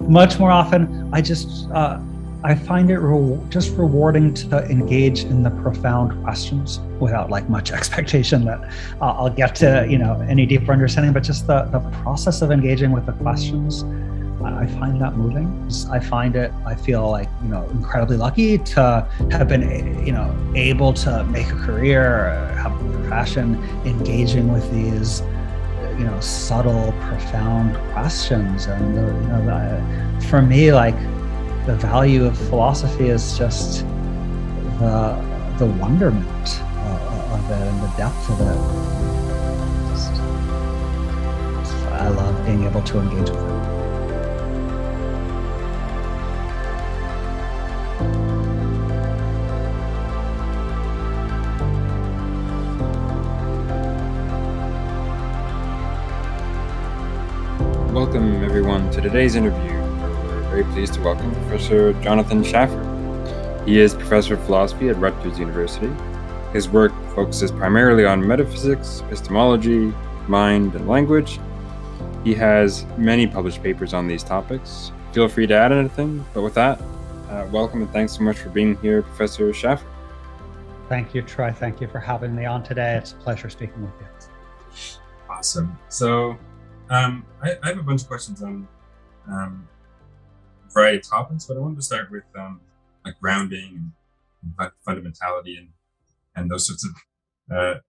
much more often. I find it just rewarding to engage in the profound questions without like much expectation that I'll get to any deeper understanding, but just the process of engaging with the questions. I find that moving. I feel like, incredibly lucky to have been, able to make a career, have a profession engaging with these, subtle, profound questions. And, for me, like, the value of philosophy is just the wonderment of it and the depth of it. I love being able to engage with it. Welcome, everyone, to today's interview. We're very pleased to welcome Professor Jonathan Schaffer. He is Professor of Philosophy at Rutgers University. His work focuses primarily on metaphysics, epistemology, mind, and language. He has many published papers on these topics. Feel free to add anything, but with that, welcome and thanks so much for being here, Professor Schaffer. Thank you, Troy. Thank you for having me on today. It's a pleasure speaking with you. Awesome. So, I have a bunch of questions on a variety of topics, but I wanted to start with like grounding and fundamentality and those sorts of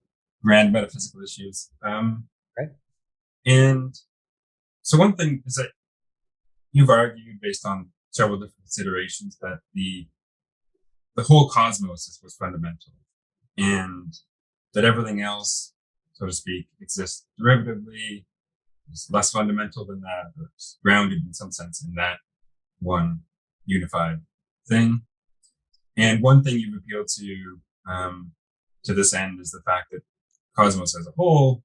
grand metaphysical issues. Right. And so one thing is that you've argued, based on several different considerations, that the whole cosmos was fundamental, and that everything else, so to speak, exists derivatively. It's less fundamental than that, or it's grounded in some sense in that one unified thing. And one thing you've appealed to this end is the fact that cosmos as a whole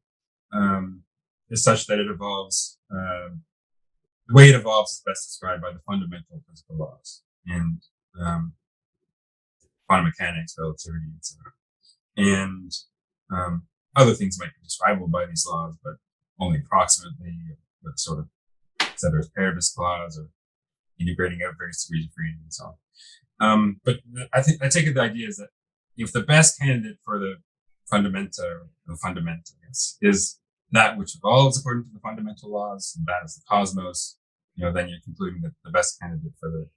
is such that it evolves. The way it evolves is best described by the fundamental physical laws and quantum mechanics, relativity, etc. And other things might be describable by these laws, but only approximately, with sort of ceteris paribus clause, or integrating out various degrees of freedom and so on. But I take it the idea is that if the best candidate for the fundamenta, is that which evolves according to the fundamental laws, and that is the cosmos, then you're concluding that the best candidate for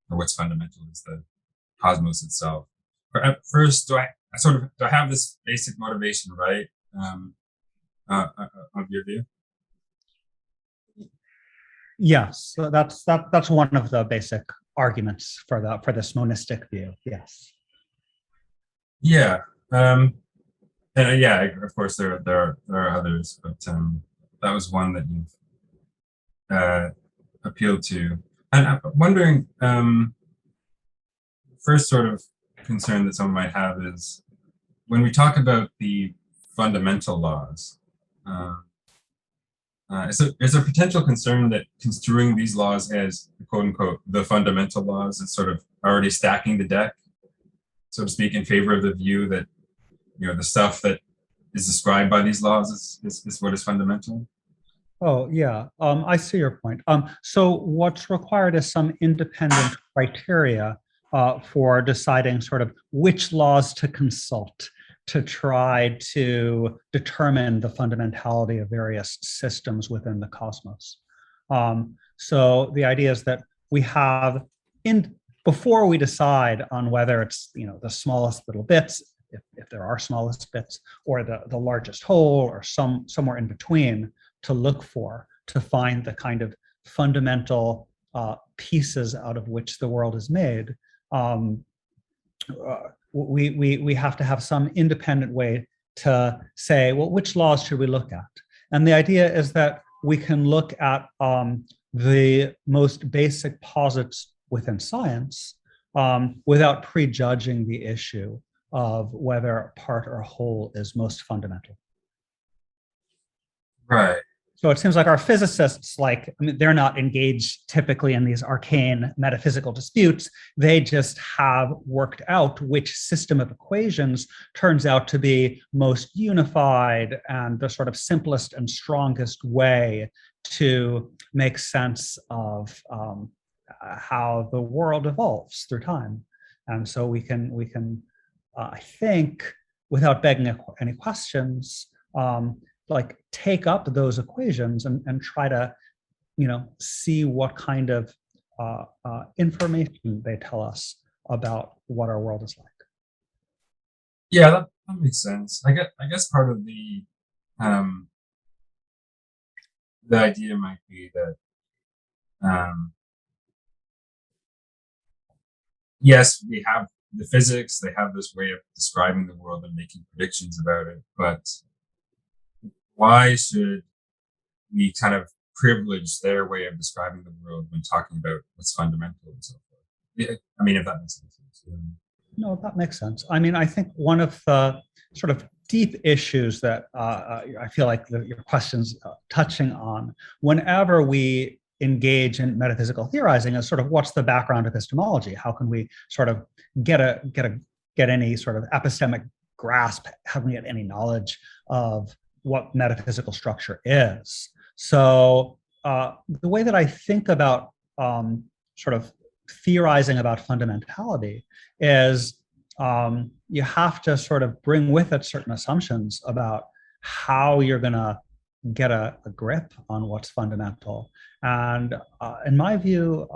what's fundamental is the cosmos itself. First, do I have this basic motivation right? Of your view? Yes, so that's one of the basic arguments for this monistic view. Yes. Yeah. And of course there are others, but that was one that you've appealed to. And I'm wondering, first sort of concern that someone might have is when we talk about the fundamental laws. Is there potential concern that construing these laws as quote unquote the fundamental laws is sort of already stacking the deck, so to speak, in favor of the view that the stuff that is described by these laws is what is fundamental? Oh yeah, I see your point. So what's required is some independent criteria for deciding sort of which laws to consult to try to determine the fundamentality of various systems within the cosmos. So the idea is that we have, before we decide on whether it's the smallest little bits, if there are smallest bits, or the largest whole, or somewhere in between, to look for, to find the kind of fundamental pieces out of which the world is made. We have to have some independent way to say, well, which laws should we look at? And the idea is that we can look at the most basic posits within science without prejudging the issue of whether part or whole is most fundamental. Right. So it seems like our physicists, they're not engaged typically in these arcane metaphysical disputes. They just have worked out which system of equations turns out to be most unified and the sort of simplest and strongest way to make sense of how the world evolves through time. And so we can I think, without begging any questions, like take up those equations and try to, see what kind of information they tell us about what our world is like. Yeah, that makes sense. I guess part of the idea might be that yes, we have the physics, they have this way of describing the world and making predictions about it, but why should we kind of privilege their way of describing the world when talking about what's fundamental and so forth? Yeah, I mean, if that makes sense. No, that makes sense. I mean, I think one of the sort of deep issues that I feel like your question's touching on, whenever we engage in metaphysical theorizing, is sort of what's the background epistemology? How can we sort of get any sort of epistemic grasp? How can we get any knowledge of what metaphysical structure is? So the way that I think about sort of theorizing about fundamentality is you have to sort of bring with it certain assumptions about how you're going to get a grip on what's fundamental. And in my view,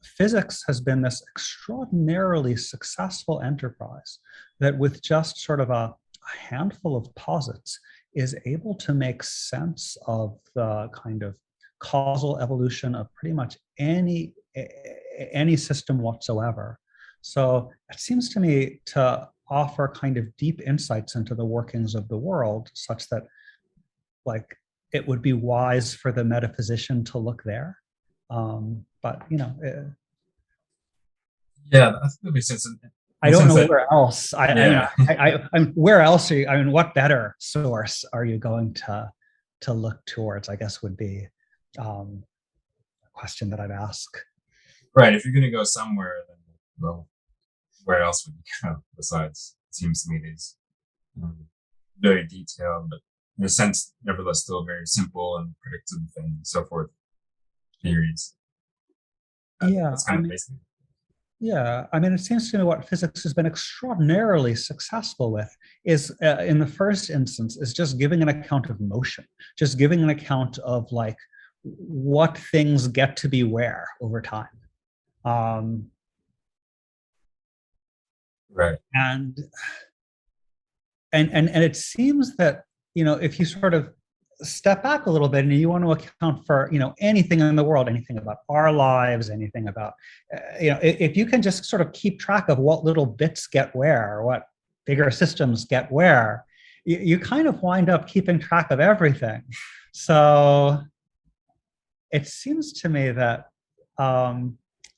physics has been this extraordinarily successful enterprise that with just sort of a handful of posits is able to make sense of the kind of causal evolution of pretty much any system whatsoever. So it seems to me to offer kind of deep insights into the workings of the world, such that like it would be wise for the metaphysician to look there. But yeah, I think that makes sense. I don't know where else. Where else are you? I mean, what better source are you going to look towards? I guess would be a question that I'd ask. Right. If you're going to go somewhere, then well, where else would you go besides? It seems to me these very detailed, but in a sense, nevertheless, still very simple and predictive and so forth theories. That's kind of basic. Yeah, I mean, it seems to me what physics has been extraordinarily successful with is, in the first instance, is just giving an account of motion, just giving an account of like what things get to be where over time. Right. And it seems that, if you sort of step back a little bit and you want to account for, anything in the world, anything about our lives, anything about, if you can just sort of keep track of what little bits get where, or what bigger systems get where, you kind of wind up keeping track of everything. So it seems to me that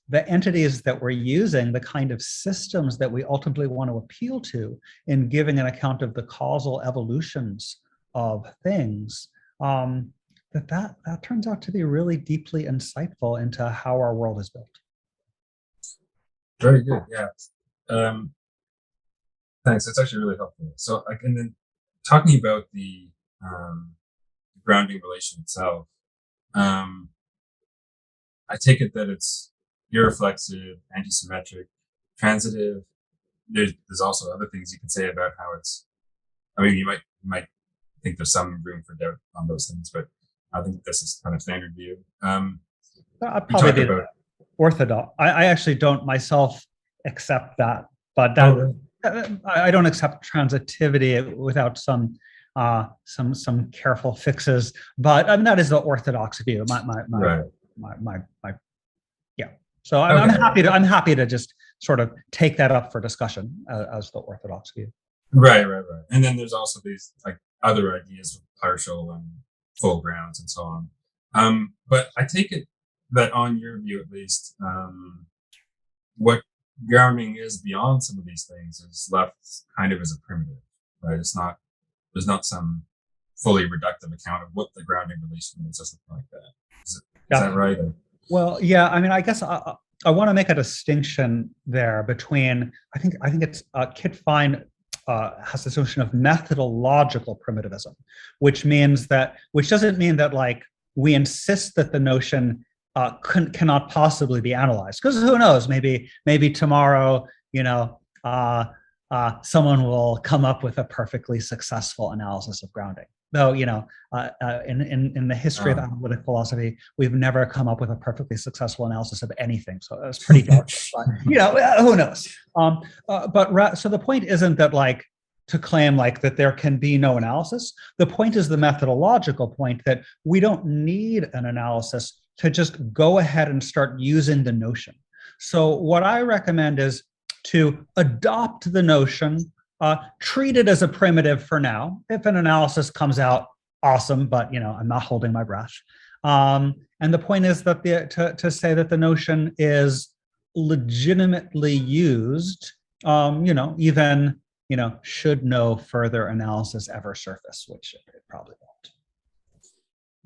the entities that we're using, the kind of systems that we ultimately want to appeal to in giving an account of the causal evolutions of things, that turns out to be really deeply insightful into how our world is built. Very good. Yeah. Thanks. That's actually really helpful. So, and then talking about the grounding relation itself, I take it that it's irreflexive, antisymmetric, transitive. There's also other things you can say about how it's. I mean, you might think there's some room for doubt on those things, but I think this is kind of standard view. I'd probably be orthodox. I actually don't myself accept that, but I don't accept transitivity without some careful fixes. But I mean, that is the orthodox view. Yeah. So I'm happy to just sort of take that up for discussion as the orthodox view. Right. And then there's also these like other ideas of partial and full grounds and so on. But I take it that on your view, at least, what grounding is beyond some of these things is left kind of as a primitive, right? There's not some fully reductive account of what the grounding relation is, or something like that. Is that right? Well, yeah. I mean, I guess I want to make a distinction there between. I think it's Kit Fine has this notion of methodological primitivism, which doesn't mean that like we insist that the notion cannot possibly be analyzed, because who knows, maybe tomorrow, someone will come up with a perfectly successful analysis of grounding. Though, in the history of analytic philosophy, we've never come up with a perfectly successful analysis of anything. So it's pretty dark. But, who knows? So the point isn't that to claim that there can be no analysis. The point is the methodological point that we don't need an analysis to just go ahead and start using the notion. So what I recommend is to adopt the notion, treat it as a primitive for now. If an analysis comes out, awesome, but I'm not holding my breath. And the point is that to say that the notion is legitimately used, even should no further analysis ever surface, which it probably won't.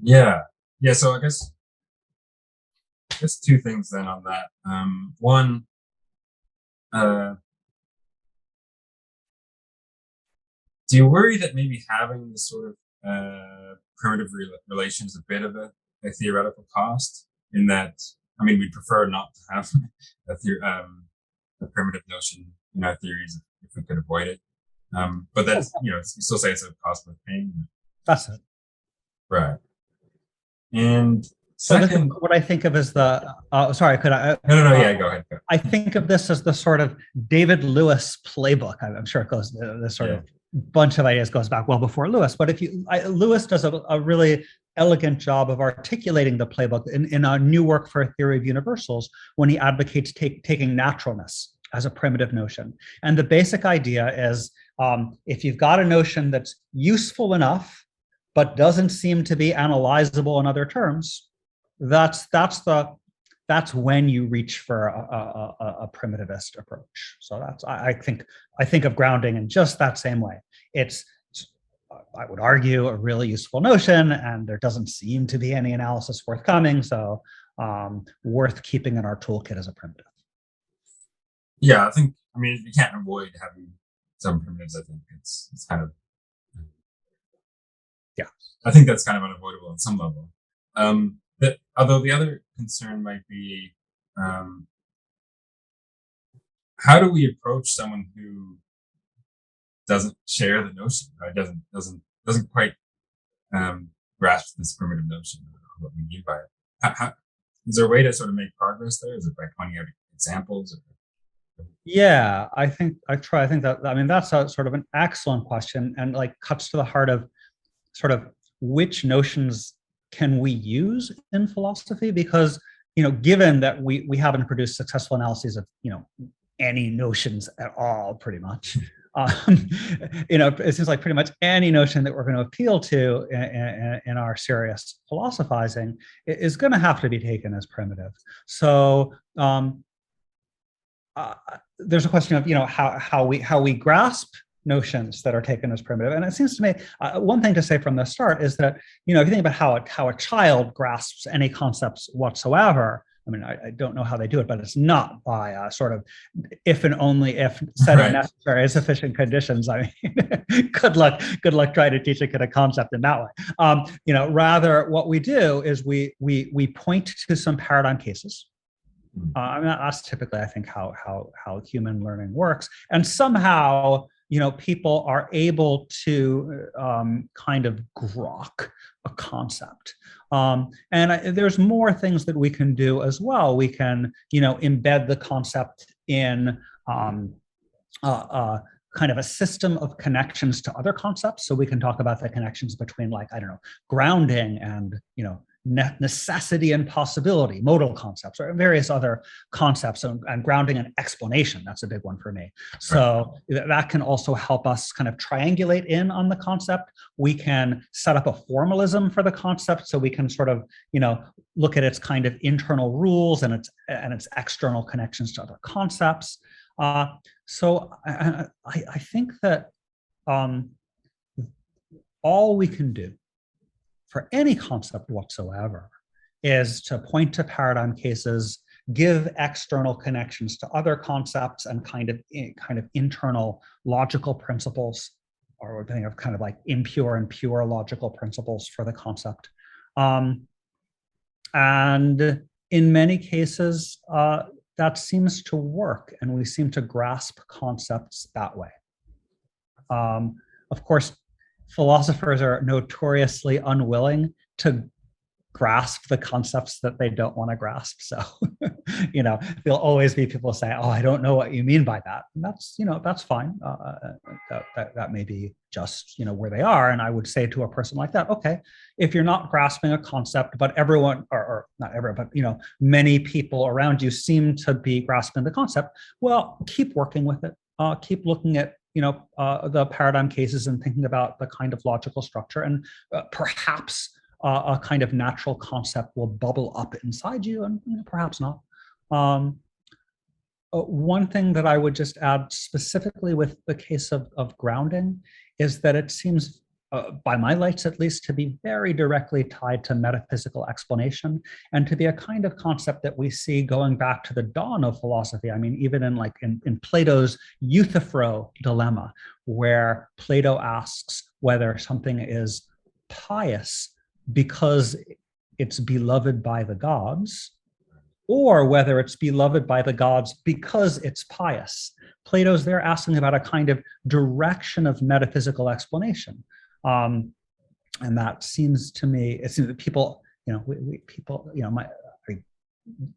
Yeah. So I guess two things then on that. One, do you worry that maybe having this sort of primitive relation is a bit of a theoretical cost? In that, we'd prefer not to have a primitive notion in our theories if we could avoid it. But that's, you still say it's a cost of pain. That's it. Right. And second, what I think of as the sorry, could I? No. Yeah, go ahead. I think of this as the sort of David Lewis playbook. I'm sure it goes this sort of bunch of ideas goes back well before Lewis. But Lewis does a really elegant job of articulating the playbook in a new work for a theory of universals when he advocates taking naturalness as a primitive notion. And the basic idea is if you've got a notion that's useful enough but doesn't seem to be analyzable in other terms, that's when you reach for a primitivist approach. So I think of grounding in just that same way. It's, I would argue, a really useful notion, and there doesn't seem to be any analysis forthcoming, so worth keeping in our toolkit as a primitive. Yeah, I think, you can't avoid having some primitives. I think it's kind of, I think that's kind of unavoidable on some level. Although the other concern might be, how do we approach someone who doesn't share the notion, right? Doesn't quite grasp this primitive notion of what we mean by it. How, is there a way to sort of make progress there? Is it by pointing out examples? Yeah, I think that's a sort of an excellent question, and cuts to the heart of sort of which notions can we use in philosophy? Because, given that we haven't produced successful analyses of, any notions at all, pretty much, it seems like pretty much any notion that we're going to appeal to in our serious philosophizing is going to have to be taken as primitive. So there's a question of, how we grasp notions that are taken as primitive. And it seems to me, one thing to say from the start is that, if you think about how a child grasps any concepts whatsoever, I don't know how they do it, but it's not by sort of if and only if setting necessary and sufficient conditions. Good luck trying to teach a kid a concept in that way. Rather what we do is we point to some paradigm cases. That's typically, I think, how human learning works, and somehow people are able to kind of grok a concept. And there's more things that we can do as well. We can, embed the concept in kind of a system of connections to other concepts. So we can talk about the connections between, grounding and, necessity and possibility, modal concepts, or various other concepts, and grounding and explanation. That's a big one for me. So that can also help us kind of triangulate in on the concept. We can set up a formalism for the concept, so we can sort of, look at its kind of internal rules and its external connections to other concepts. So I think that all we can do for any concept whatsoever is to point to paradigm cases, give external connections to other concepts, and kind of internal logical principles, or we're thinking of kind of impure and pure logical principles for the concept. And in many cases, that seems to work, and we seem to grasp concepts that way. Of course, philosophers are notoriously unwilling to grasp the concepts that they don't want to grasp. So, there'll always be people say, "Oh, I don't know what you mean by that." And that's fine. That may be just, where they are. And I would say to a person like that, okay, if you're not grasping a concept, but everyone, or not everyone, but, many people around you seem to be grasping the concept, well, keep working with it. Keep looking at the paradigm cases and thinking about the kind of logical structure, and perhaps a kind of natural concept will bubble up inside you, and perhaps not. One thing that I would just add specifically with the case of grounding is that it seems, by my lights at least, to be very directly tied to metaphysical explanation, and to be a kind of concept that we see going back to the dawn of philosophy. I mean, even in Plato's Euthyphro dilemma, where Plato asks whether something is pious because it's beloved by the gods, or whether it's beloved by the gods because it's pious. Plato's there asking about a kind of direction of metaphysical explanation. And that seems to me, it seems that people, I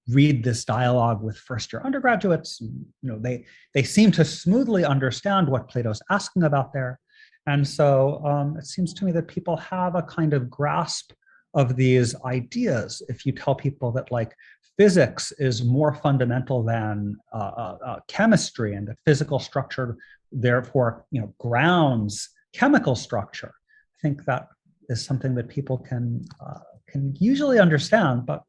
read this dialogue with first-year undergraduates, they seem to smoothly understand what Plato's asking about there. And so it seems to me that people have a kind of grasp of these ideas. If you tell people that physics is more fundamental than chemistry, and the physical structure therefore grounds chemical structure, I think that is something that people can usually understand, but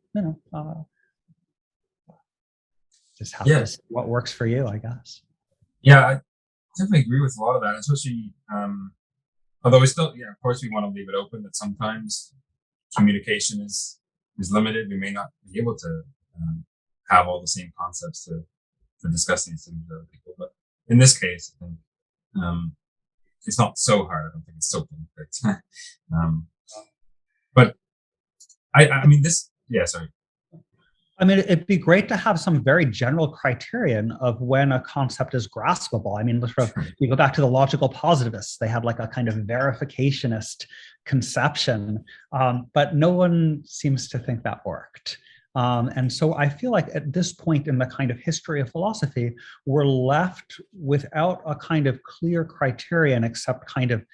just have to see what works for you, I guess. Yeah, I definitely agree with a lot of that, especially although we still, of course, we want to leave it open that sometimes communication is limited. We may not be able to have all the same concepts to discuss these things with other people. But in this case, I think it's not so hard. I don't think it's so perfect. But I mean, sorry. I mean, it'd be great to have some very general criterion of when a concept is graspable. I mean, you go back to the logical positivists, they had a kind of verificationist conception, but no one seems to think that worked. And so I feel like at this point in the kind of history of philosophy, we're left without a kind of clear criterion, except kind of,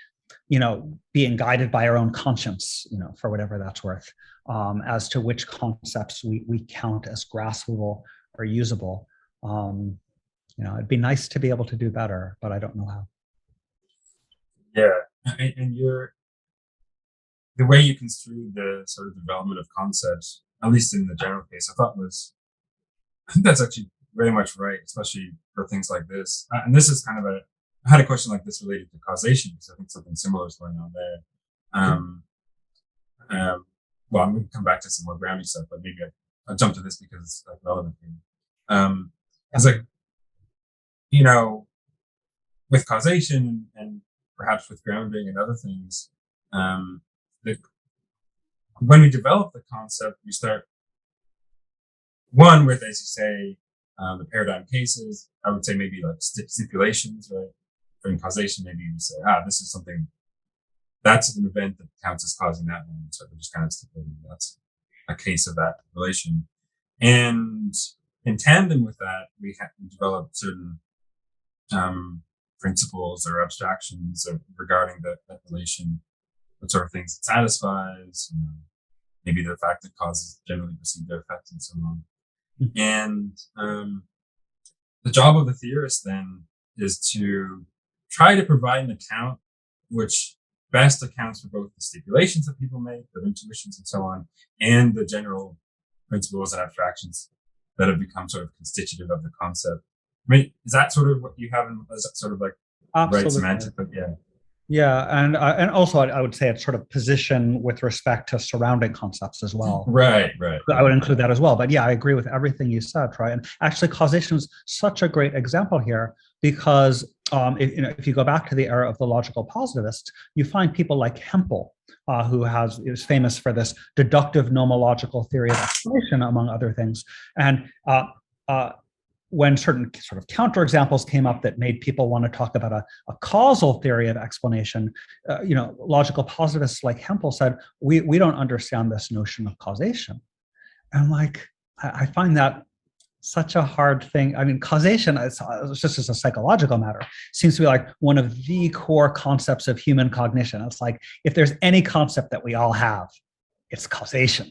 being guided by our own conscience, for whatever that's worth, as to which concepts we count as graspable or usable. It'd be nice to be able to do better, but I don't know how. Yeah, and the way you construed the sort of development of concepts, at least in the general case, I think that's actually very much right, especially for things like this. And this is kind of I had a question like this related to causation, because I think something similar is going on there. Well, I'm going to come back to some more grounding stuff, but maybe I'll jump to this because it's relevant here. It's with causation and perhaps with grounding and other things, when we develop the concept, we start with, as you say, the paradigm cases. I would say maybe stipulations, right? For causation, maybe you say, this is something, that's an event that counts as causing that one. So we're just kind of stipulating that's a case of that relation. And in tandem with that, we develop certain principles or abstractions regarding that relation, what sort of things it satisfies, maybe the fact that causes generally perceive their effects and so on. And the job of the theorist then is to try to provide an account which best accounts for both the stipulations that people make, their intuitions and so on, and the general principles and abstractions that have become sort of constitutive of the concept. I mean, is that sort of what you have is that sort of Absolutely. right semantic? But yeah. Yeah, and also I would say it's sort of position with respect to surrounding concepts as well. Right. I would include that as well. But yeah, I agree with everything you said, right? And actually, causation is such a great example here because if you go back to the era of the logical positivists, you find people like Hempel, who is famous for this deductive nomological theory of explanation, among other things. And when certain sort of counterexamples came up that made people want to talk about a causal theory of explanation, logical positivists like Hempel said, we don't understand this notion of causation. And like, I find that such a hard thing. I mean, causation, it's just as a psychological matter, seems to be like one of the core concepts of human cognition. It's like, if there's any concept that we all have, it's causation.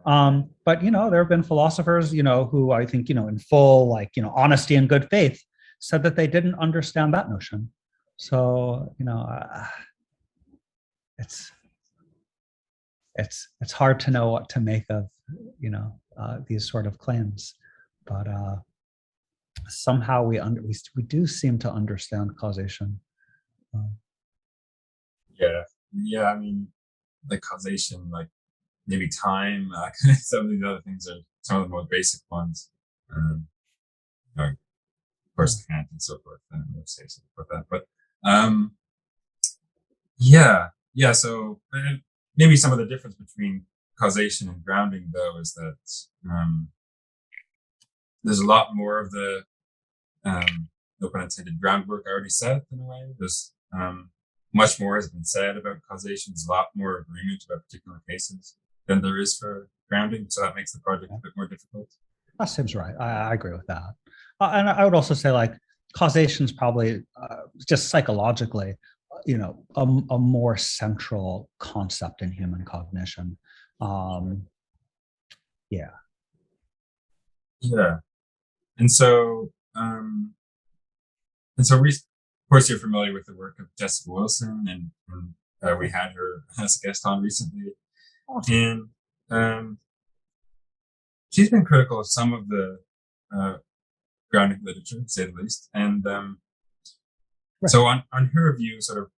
But there have been philosophers, who I think, in full, honesty and good faith, said that they didn't understand that notion. So, it's hard to know what to make of, these sort of claims, but somehow we do seem to understand causation. Yeah. I mean, like causation, like maybe time, some of these other things are some of the most basic ones. Of course, Kant and so forth. I don't know say something about that, but yeah. So maybe some of the difference between causation and grounding, though, is that there's a lot more of the no pun intended groundwork already set in a way. There's much more has been said about causation. There's a lot more agreement about particular cases than there is for grounding, so that makes the project a bit more difficult. That seems right. I agree with that. And I would also say, like, causation is probably just psychologically, a more central concept in human cognition. Yeah. And so, of course, you're familiar with the work of Jessica Wilson, and we had her as a guest on recently. Awesome. And she's been critical of some of the grounding literature, to say the least. And so on her view, sort of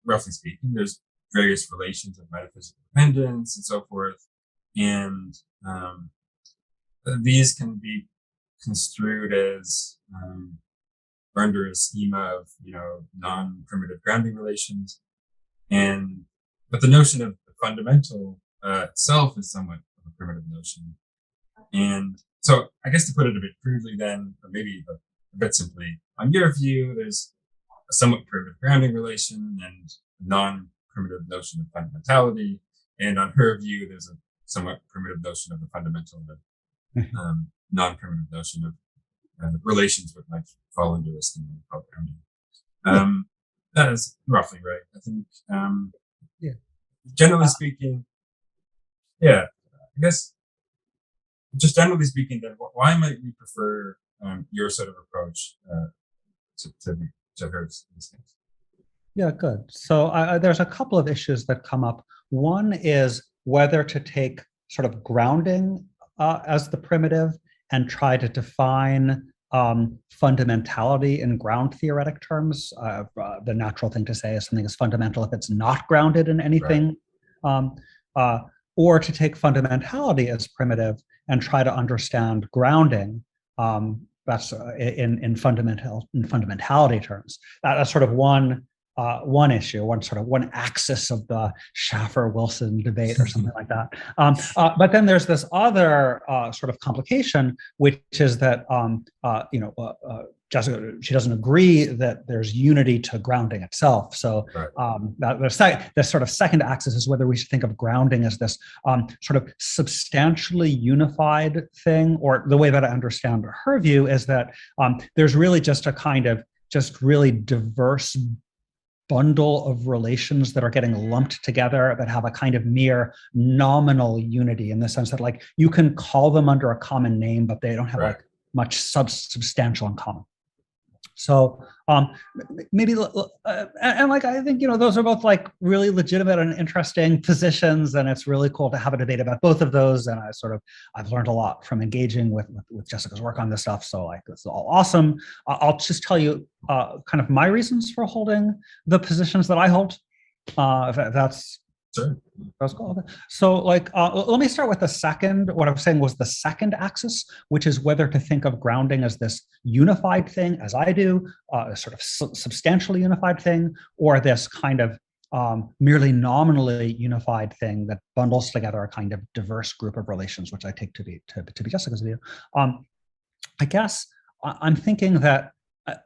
roughly speaking, there's various relations of metaphysical dependence and so forth. And these can be construed as under a schema of, non-primitive grounding relations. But the notion of the fundamental itself is somewhat of a primitive notion. And so I guess to put it a bit crudely then, or maybe a bit simply, on your view, there's a somewhat primitive grounding relation and a non-primitive notion of fundamentality. And on her view, there's a somewhat primitive notion of the fundamental and non-primitive notion of relations which might fall into a schema called grounding. That is roughly right. I think, generally speaking, I guess just generally speaking, then why might we prefer your sort of approach to hers in this case? Yeah, good. So there's a couple of issues that come up. One is whether to take sort of grounding as the primitive and try to define fundamentality in ground theoretic terms. The natural thing to say is something is fundamental if it's not grounded in anything, right. Or to take fundamentality as primitive and try to understand grounding. That's in fundamentality terms. That's sort of one issue, one axis of the Schaffer-Wilson debate or something like that. But then there's this other sort of complication, which is that Jessica, she doesn't agree that there's unity to grounding itself. So the sort of second axis is whether we should think of grounding as this sort of substantially unified thing, or the way that I understand her view is that there's really just a kind of just really diverse bundle of relations that are getting lumped together that have a kind of mere nominal unity, in the sense that, like, you can call them under a common name, but they don't have like much substantial in common. So maybe, and like, I think, those are both like really legitimate and interesting positions, and it's really cool to have a debate about both of those. And I've learned a lot from engaging with Jessica's work on this stuff. So like, it's all awesome. I'll just tell you kind of my reasons for holding the positions that I hold. If that's Sure. That's cool. So like, let me start with the second. What I was saying was the second axis, which is whether to think of grounding as this unified thing, as I do, a sort of substantially unified thing, or this kind of merely nominally unified thing that bundles together a kind of diverse group of relations, which I take to be Jessica's view. I guess I'm thinking that,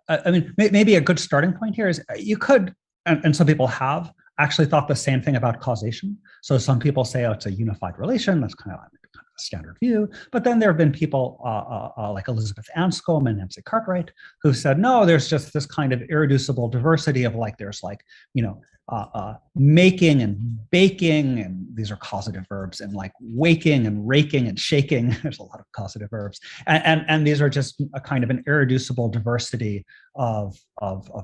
I mean, maybe a good starting point here is you could, and some people have, actually thought the same thing about causation. So some people say, oh, it's a unified relation. That's kind of a standard view. But then there have been people like Elizabeth Anscombe and Nancy Cartwright who said, no, there's just this kind of irreducible diversity of like, there's like, making and baking, and these are causative verbs, and like waking and raking and shaking. There's a lot of causative verbs. And these are just a kind of an irreducible diversity of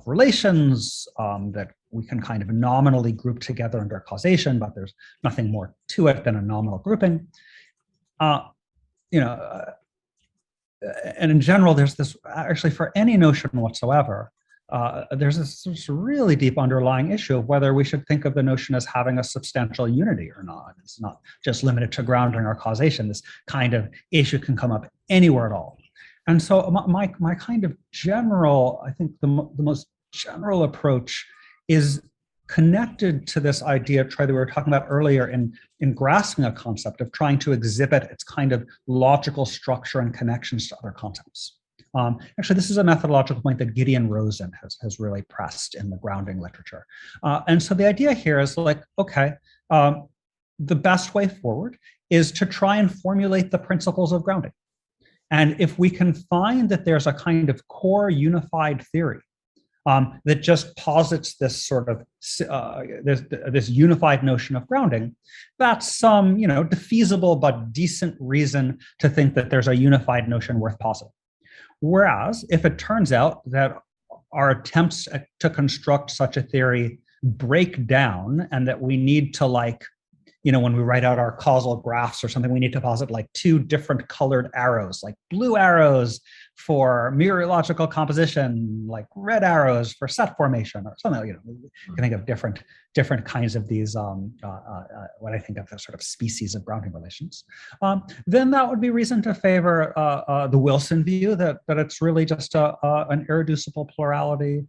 relations that we can kind of nominally group together under causation, but there's nothing more to it than a nominal grouping. And in general, there's this, actually for any notion whatsoever, there's this really deep underlying issue of whether we should think of the notion as having a substantial unity or not. It's not just limited to grounding or causation. This kind of issue can come up anywhere at all. And so my kind of general, I think the most general approach is connected to this idea, Troy, that we were talking about earlier in grasping a concept, of trying to exhibit its kind of logical structure and connections to other concepts. Actually, this is a methodological point that Gideon Rosen has really pressed in the grounding literature. And so the idea here is like, okay, the best way forward is to try and formulate the principles of grounding. And if we can find that there's a kind of core unified theory that just posits this sort of this unified notion of grounding, that's some defeasible but decent reason to think that there's a unified notion worth positing. Whereas if it turns out that our attempts to construct such a theory break down, and that we need to, like, when we write out our causal graphs or something, we need to posit like two different colored arrows, like blue arrows for mereological composition, like red arrows for set formation, or something. We can think of different kinds of these, what I think of as sort of species of grounding relations. Then that would be reason to favor the Wilson view that it's really just an irreducible plurality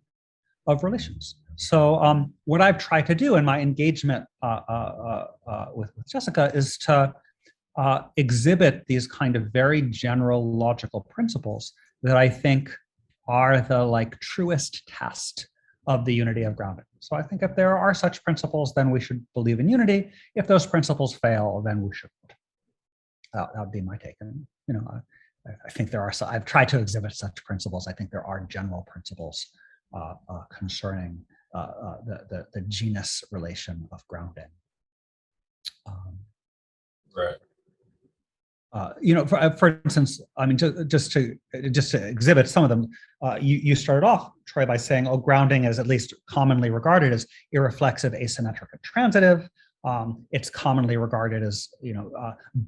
of relations. So what I've tried to do in my engagement with Jessica is to exhibit these kind of very general logical principles that I think are the like truest test of the unity of grounding. So I think if there are such principles, then we should believe in unity. If those principles fail, then we shouldn't. That would be my take. And I think there are. I've tried to exhibit such principles. I think there are general principles concerning the genus relation of grounding. Right. For instance, I mean, just to exhibit some of them, you started off, Troy, by saying, oh, grounding is at least commonly regarded as irreflexive, asymmetric, and transitive. It's commonly regarded as,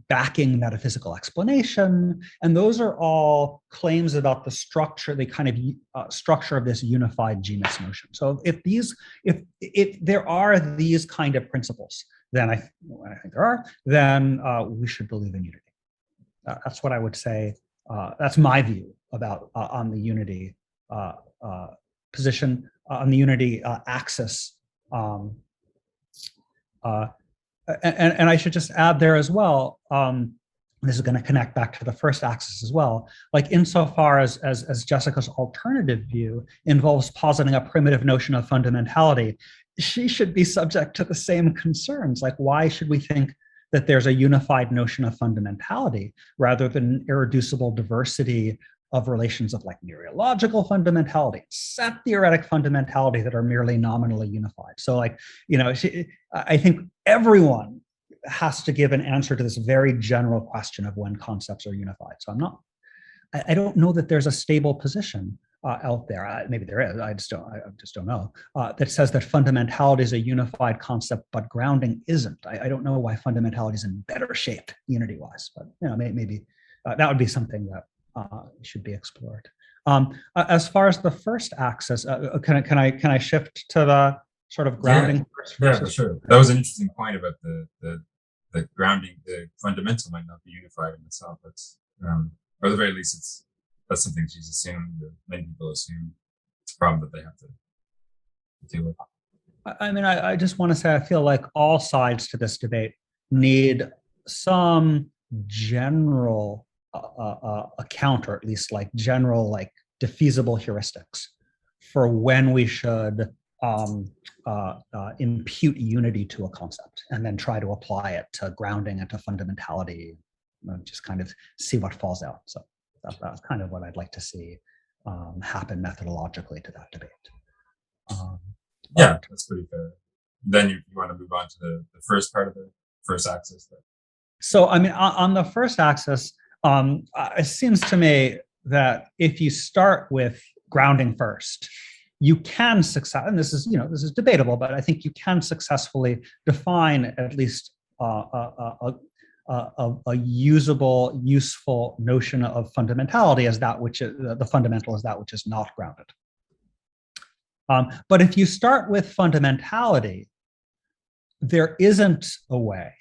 backing metaphysical explanation. And those are all claims about the structure, the kind of structure of this unified genus notion. So if there are these kind of principles, then I think there are, then we should believe in unity. That's what I would say. That's my view about on the unity position, on the unity axis. And I should just add there as well, this is going to connect back to the first axis as well, like insofar as Jessica's alternative view involves positing a primitive notion of fundamentality, she should be subject to the same concerns. Like, why should we think that there's a unified notion of fundamentality rather than irreducible diversity of relations of like mereological fundamentality, set theoretic fundamentality that are merely nominally unified? So like, I think everyone has to give an answer to this very general question of when concepts are unified. So I don't know that there's a stable position out there. Maybe there is. I just don't know. That says that fundamentality is a unified concept, but grounding isn't. I don't know why fundamentality is in better shape unity-wise, but maybe that would be something that should be explored. As far as the first axis, can I shift to the sort of grounding? Yeah, for sure. That was an interesting point about the grounding. The fundamental might not be unified in itself. That's or at the very least, that's something she's assumed, or many people assume. It's a problem that they have to deal with. I mean, I just want to say I feel like all sides to this debate need some general account, or at least like general, like defeasible heuristics for when we should impute unity to a concept and then try to apply it to grounding and to fundamentality, just kind of see what falls out. So that's kind of what I'd like to see happen methodologically to that debate. Yeah, that's pretty fair. Then you want to move on to the first part of the first axis. So, I mean, on the first axis, it seems to me that if you start with grounding first, you can and this is debatable, but I think you can successfully define at least a usable, useful notion of fundamentality as that which is the fundamental is that which is not grounded. But if you start with fundamentality, there isn't a way,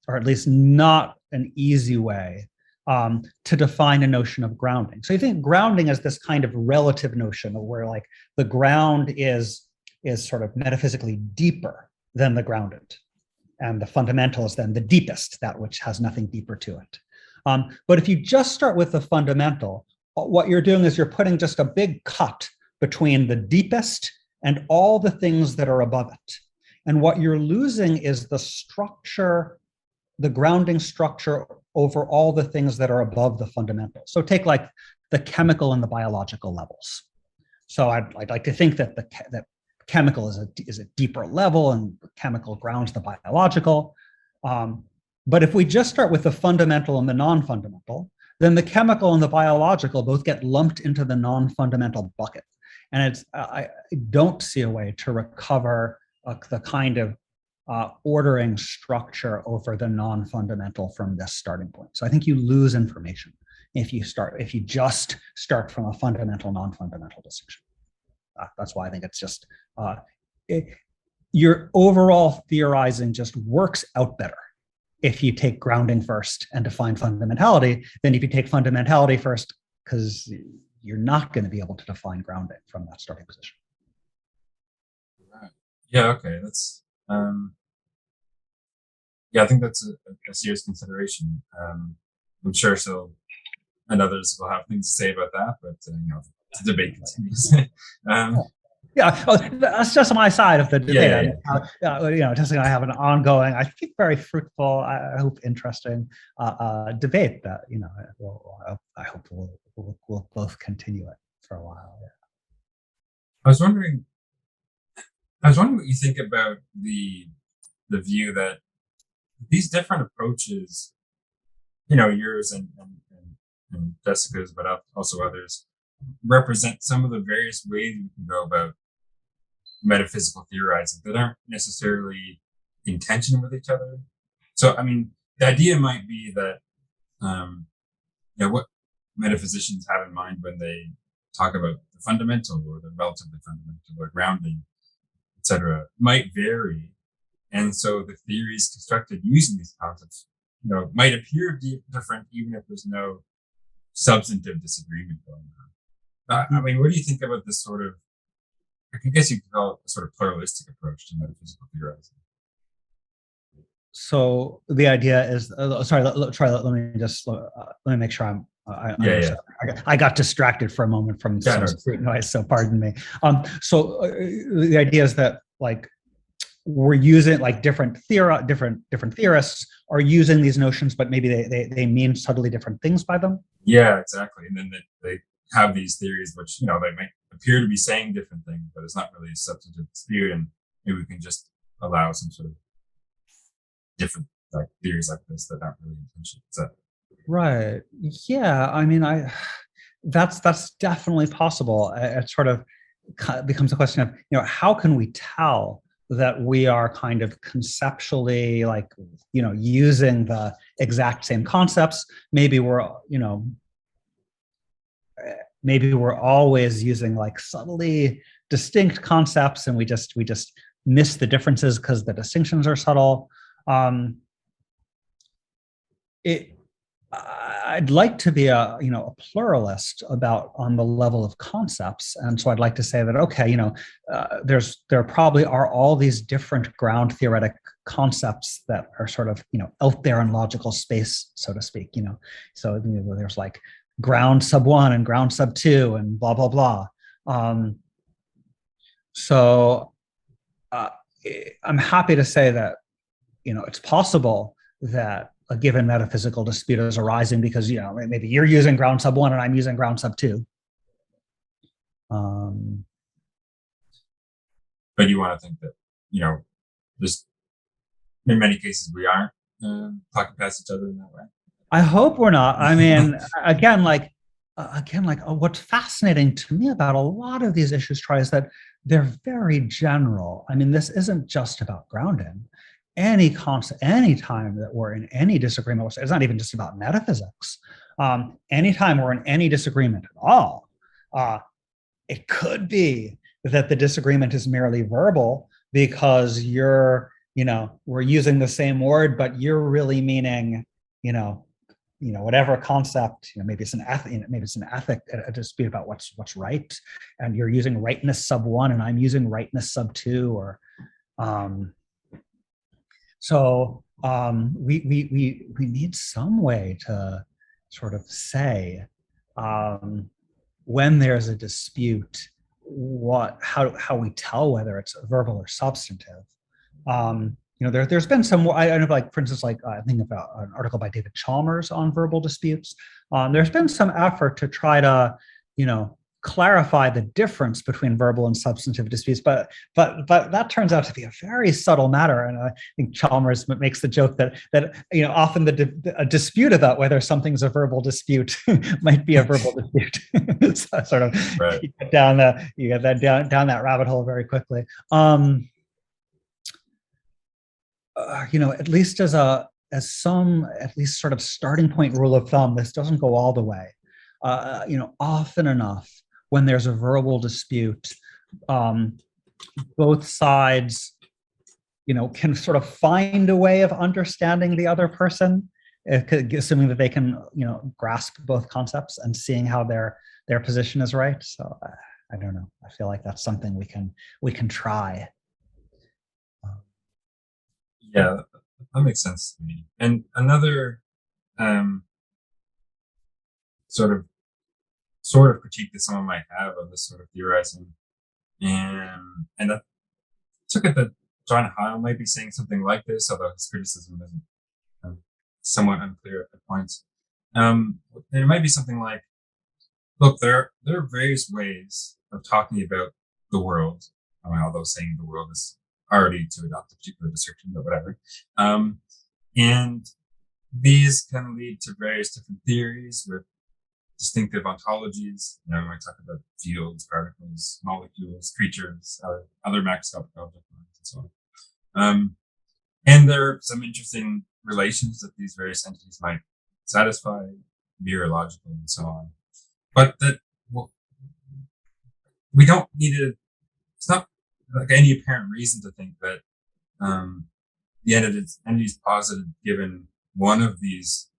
or at least not an easy way, to define a notion of grounding. So you think grounding is this kind of relative notion of where like the ground is sort of metaphysically deeper than the grounded, and the fundamental is then the deepest, that which has nothing deeper to it. But if you just start with the fundamental, what you're doing is you're putting just a big cut between the deepest and all the things that are above it. And what you're losing is the structure, the grounding structure over all the things that are above the fundamental. So take like the chemical and the biological levels. So I'd like to think that that chemical is a deeper level, and chemical grounds the biological. But if we just start with the fundamental and the non-fundamental, then the chemical and the biological both get lumped into the non-fundamental bucket. And I don't see a way to recover the kind of ordering structure over the non-fundamental from this starting point. So I think you lose information if you just start from a fundamental, non-fundamental distinction. That's why I think it's just your overall theorizing just works out better if you take grounding first and define fundamentality than if you take fundamentality first, because you're not going to be able to define grounding from that starting position. Right. Yeah. Okay. That's. Yeah, I think that's a serious consideration. I'm sure so, and others will have things to say about that, but the debate continues. That's just my side of the debate. Yeah. Just like I have an ongoing, I think very fruitful, I hope interesting debate that I hope we'll both continue it for a while. Yeah. I was wondering what you think about the view that these different approaches, yours and Jessica's, but also others, represent some of the various ways we can go about metaphysical theorizing that aren't necessarily in tension with each other. So, I mean, the idea might be that, what metaphysicians have in mind when they talk about the fundamental or the relatively fundamental or grounding, etc., might vary. And so the theories constructed using these concepts, might appear different even if there's no substantive disagreement going on. I mean, what do you think about this sort of, I guess you could call it a sort of pluralistic approach to metaphysical theorizing? So the idea is, let me make sure I got distracted for a moment from some street noise, so pardon me. So the idea is that like we're using like different theorists are using these notions, but maybe they mean subtly different things by them. Yeah, exactly. And then they have these theories which they might appear to be saying different things, but it's not really a substantive dispute, and maybe we can just allow some sort of different theories like this that aren't really intentional. Is that right? Yeah, I mean, that's definitely possible. It sort of becomes a question of, how can we tell that we are kind of conceptually, like, using the exact same concepts? Maybe we're always using like subtly distinct concepts, and we just miss the differences because the distinctions are subtle. I'd like to be a pluralist on the level of concepts, and so I'd like to say that, okay, there probably are all these different ground theoretic concepts that are sort of out there in logical space, so to speak. So there's like ground sub 1 and ground sub 2 and blah blah blah. So I'm happy to say that it's possible that a given metaphysical dispute is arising because maybe you're using ground sub 1 and I'm using ground sub 2. But you want to think that there's in many cases we aren't talking past each other in that way. I hope we're not. I mean, again, what's fascinating to me about a lot of these issues is that they're very general. I mean, this isn't just about grounding. Any concept, any time that we're in any disagreement, it's not even just about metaphysics. Anytime we're in any disagreement at all, it could be that the disagreement is merely verbal because we're using the same word, but you're really meaning, whatever concept. Maybe it's an ethic, a dispute about what's right, and you're using rightness sub 1 and I'm using rightness sub 2, or. So we need some way to sort of say when there's a dispute, how we tell whether it's verbal or substantive. There's been some. I know, like, for instance, like I think about an article by David Chalmers on verbal disputes. There's been some effort to try to clarify the difference between verbal and substantive disputes, but that turns out to be a very subtle matter. And I think Chalmers makes the joke that often a dispute about whether something's a verbal dispute might be a verbal dispute. So sort of right. You get down that rabbit hole very quickly. At least as some sort of starting point rule of thumb, this doesn't go all the way. Often enough, when there's a verbal dispute, both sides, can sort of find a way of understanding the other person, assuming that they can, grasp both concepts and seeing how their position is right. So I don't know. I feel like that's something we can try. Yeah, that makes sense to me. And another sort of critique that someone might have of this sort of theorizing, and I took it that John Heil might be saying something like this, although his criticism is somewhat unclear at points. It might be something like, look, there are various ways of talking about the world, although saying the world is already to adopt a particular description, but whatever. And these can lead to various different theories with distinctive ontologies. We might talk about fields, particles, molecules, creatures, other macroscopic object lines, and so on. And there are some interesting relations that these various entities might satisfy, mereological, and so on. But that we don't need to. It's not like any apparent reason to think that the entities posited given one of these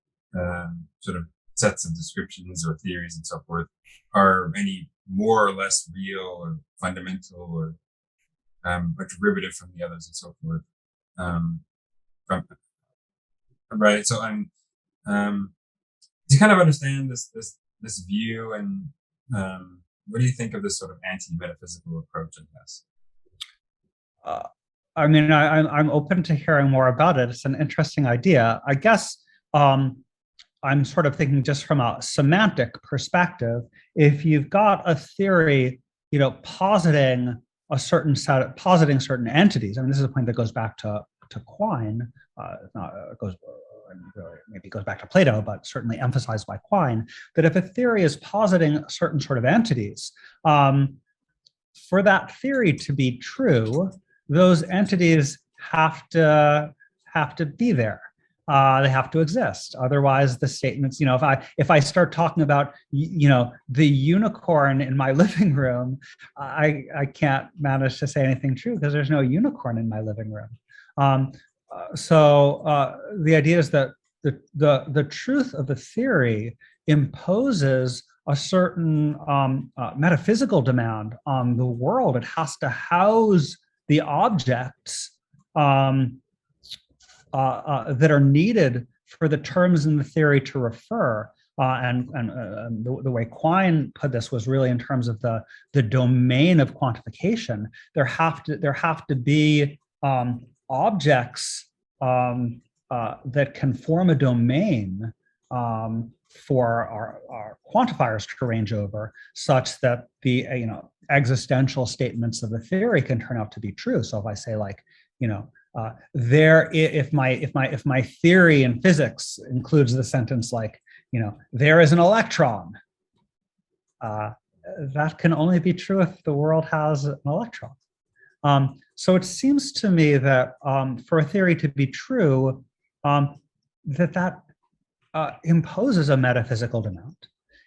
sort of sets of descriptions or theories and so forth are any more or less real or fundamental or a derivative from the others and so forth. Right. So I'm do you kind of understand this view, and what do you think of this sort of anti-metaphysical approach, I guess? I mean, I'm open to hearing more about it. It's an interesting idea. I guess I'm sort of thinking just from a semantic perspective. If you've got a theory, positing certain entities. I mean, this is a point that goes back to Quine. It goes maybe goes back to Plato, but certainly emphasized by Quine, that if a theory is positing certain sort of entities, for that theory to be true, those entities have to be there. They have to exist. Otherwise, the statements, if I start talking about, the unicorn in my living room, I can't manage to say anything true because there's no unicorn in my living room. So the idea is that the truth of the theory imposes a certain metaphysical demand on the world. It has to house the objects that are needed for the terms in the theory to refer. And the way Quine put this was really in terms of the domain of quantification. There have to be objects that can form a domain for our quantifiers to range over, such that the existential statements of the theory can turn out to be true. So if I say, like, if my theory in physics includes the sentence like, there is an electron, that can only be true if the world has an electron. So it seems to me that for a theory to be true, that imposes a metaphysical demand.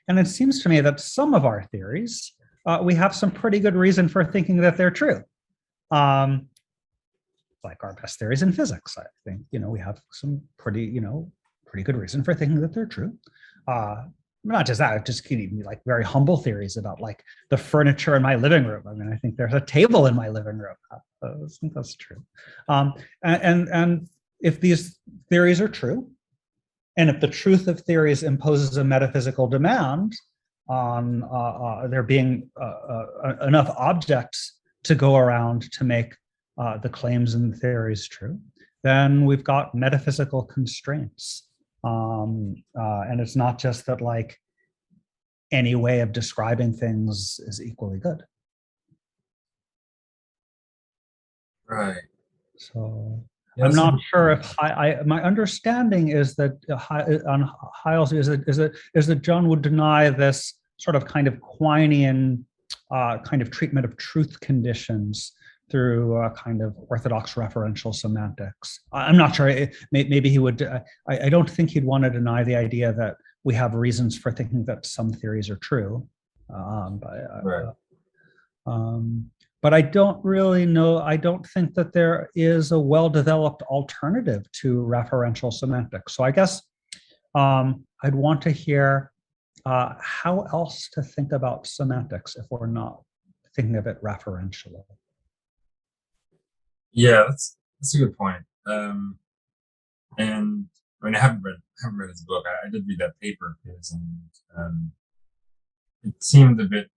And it seems to me that some of our theories, we have some pretty good reason for thinking that they're true. Like our best theories in physics, I think, we have some pretty good reason for thinking that they're true. Not just that, just even like very humble theories about like the furniture in my living room. I mean, I think there's a table in my living room. I think that's true. And if these theories are true, and if the truth of theories imposes a metaphysical demand on there being enough objects to go around to make the claims in the theories true, then we've got metaphysical constraints. And it's not just that like any way of describing things is equally good. Right. So yeah, I'm not sure if my understanding is that on Heil's is that John would deny this sort of kind of Quinean kind of treatment of truth conditions through a kind of orthodox referential semantics. I'm not sure. Maybe he would. I don't think he'd want to deny the idea that we have reasons for thinking that some theories are true. But I don't really know. I don't think that there is a well-developed alternative to referential semantics. So I guess I'd want to hear how else to think about semantics if we're not thinking of it referentially. Yeah, that's a good point. And I mean, I haven't read his book. I did read that paper of his, and it seemed a bit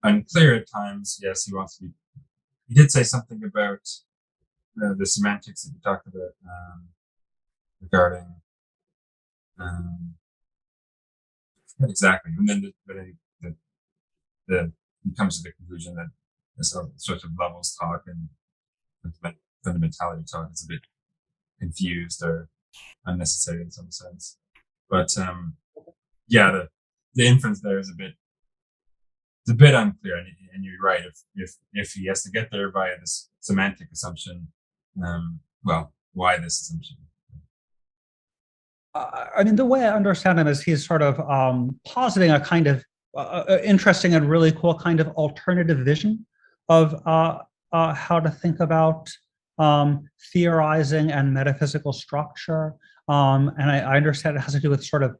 unclear at times. Yes, he did say something about the semantics that you talked about regarding not exactly, and then he comes to the conclusion that this sort of levels talk and fundamentality talk is a bit confused or unnecessary in some sense. But yeah, the inference there is a bit unclear, and you're right. If he has to get there via this semantic assumption, well, why this assumption? I mean, the way I understand him is he's sort of positing a kind of interesting and really cool kind of alternative vision of how to think about theorizing and metaphysical structure. And I understand it has to do with sort of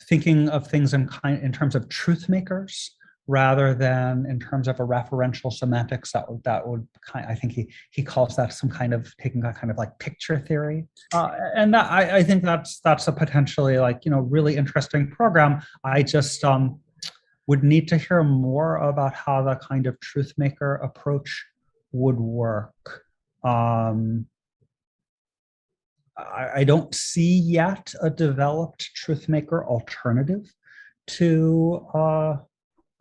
thinking of things in terms of truth makers rather than in terms of a referential semantics that would I think he calls that some kind of taking that kind of like picture theory. And that, I think that's a potentially like, really interesting program. I just would need to hear more about how the kind of truth maker approach would work. I don't see yet a developed truth maker alternative to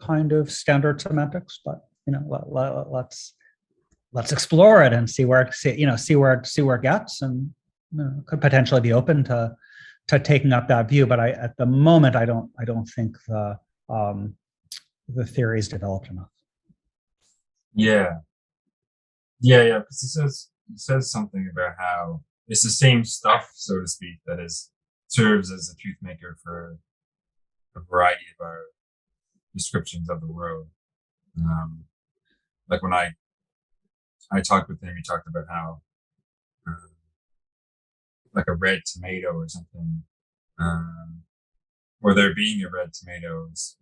kind of standard semantics, but let's explore it and see where it gets, and could potentially be open to taking up that view, but at the moment I don't think the theory is developed enough. Yeah. Because he says something about how it's the same stuff, so to speak, that serves as a truth maker for a variety of our descriptions of the world. Like when I talked with him, he talked about how like a red tomato or something, or there being a red tomato is,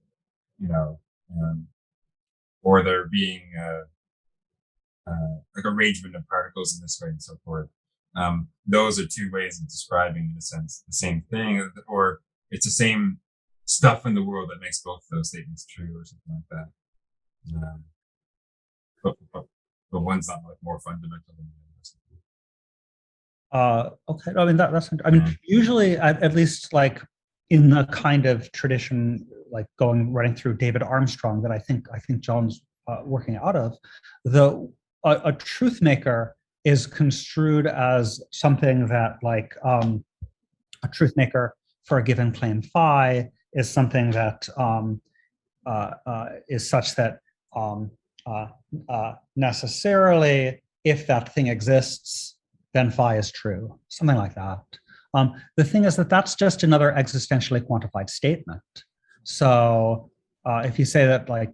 or there being like arrangement of particles in this way and so forth. Those are two ways of describing, in a sense, the same thing, or it's the same stuff in the world that makes both of those statements true, or something like that. But one's not like more fundamental than the other. Okay, I mean that's. I mean, usually, at least like in the kind of tradition, like running through David Armstrong, that I think John's working out of, a truth maker is construed as something that, like, a truth maker for a given claim phi is something that is such that necessarily, if that thing exists, then phi is true, something like that. The thing is that that's just another existentially quantified statement. So if you say that, like,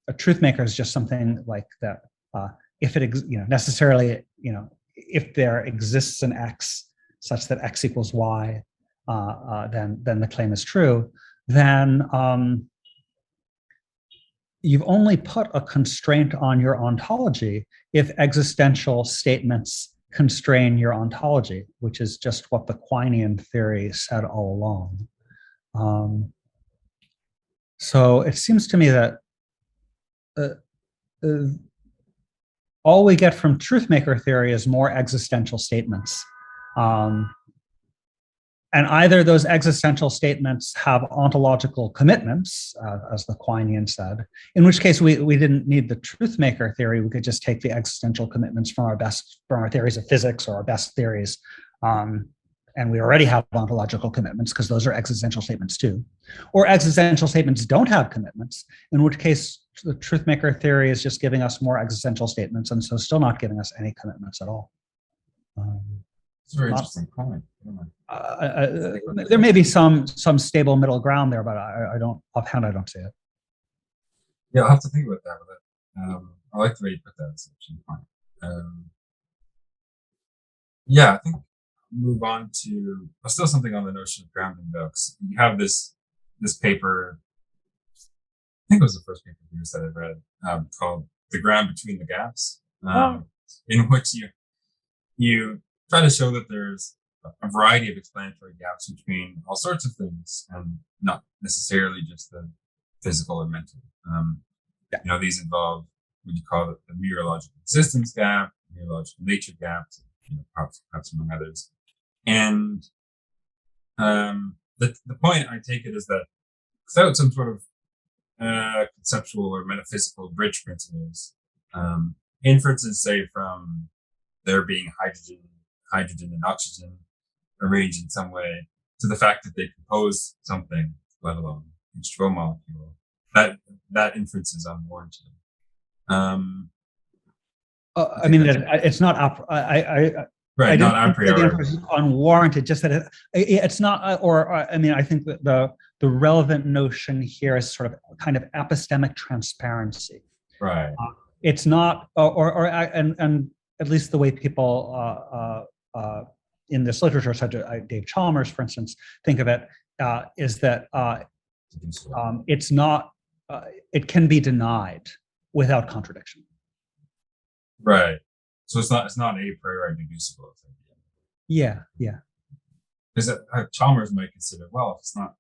a truth maker is just something like that, if it necessarily, if there exists an x such that x equals y, then the claim is true. Then you've only put a constraint on your ontology if existential statements constrain your ontology, which is just what the Quinean theory said all along. So it seems to me that all we get from truth maker theory is more existential statements. And either those existential statements have ontological commitments, as the Quinean said, in which case we didn't need the truth maker theory. We could just take the existential commitments from our theories of physics or our best theories, and we already have ontological commitments because those are existential statements too. Or existential statements don't have commitments, in which case the truth maker theory is just giving us more existential statements, and so still not giving us any commitments at all. It's a very interesting point. There may be some stable middle ground there, but I don't, offhand, I don't see it. Yeah, I'll have to think about that. But I like the way you put that. It's actually fine. Yeah, I think move on to still something on the notion of grounding, though. You have this paper. I think it was the first paper of yours that I read, called "The Ground Between the Gaps," in which you try to show that there's a variety of explanatory gaps between all sorts of things, and not necessarily just the physical or mental. These involve what you call it the mereological existence gap, mereological nature gap, perhaps among others. And the point I take it is that without some sort of conceptual or metaphysical bridge principles, inferences, say, from there being hydrogen and oxygen arranged in some way, to the fact that they compose something, let alone H2O molecule, that inference is unwarranted. I mean, it's not. Right, not a priori. The inference is unwarranted. Just that it's not. I mean, I think that the relevant notion here is sort of kind of epistemic transparency. Right. It's not, and at least the way people in this literature, such as Dave Chalmers, for instance, think of it, is that it's not. It can be denied without contradiction. Right. So it's not a priori deducible. Yeah. Because Chalmers might consider, well, if it's not,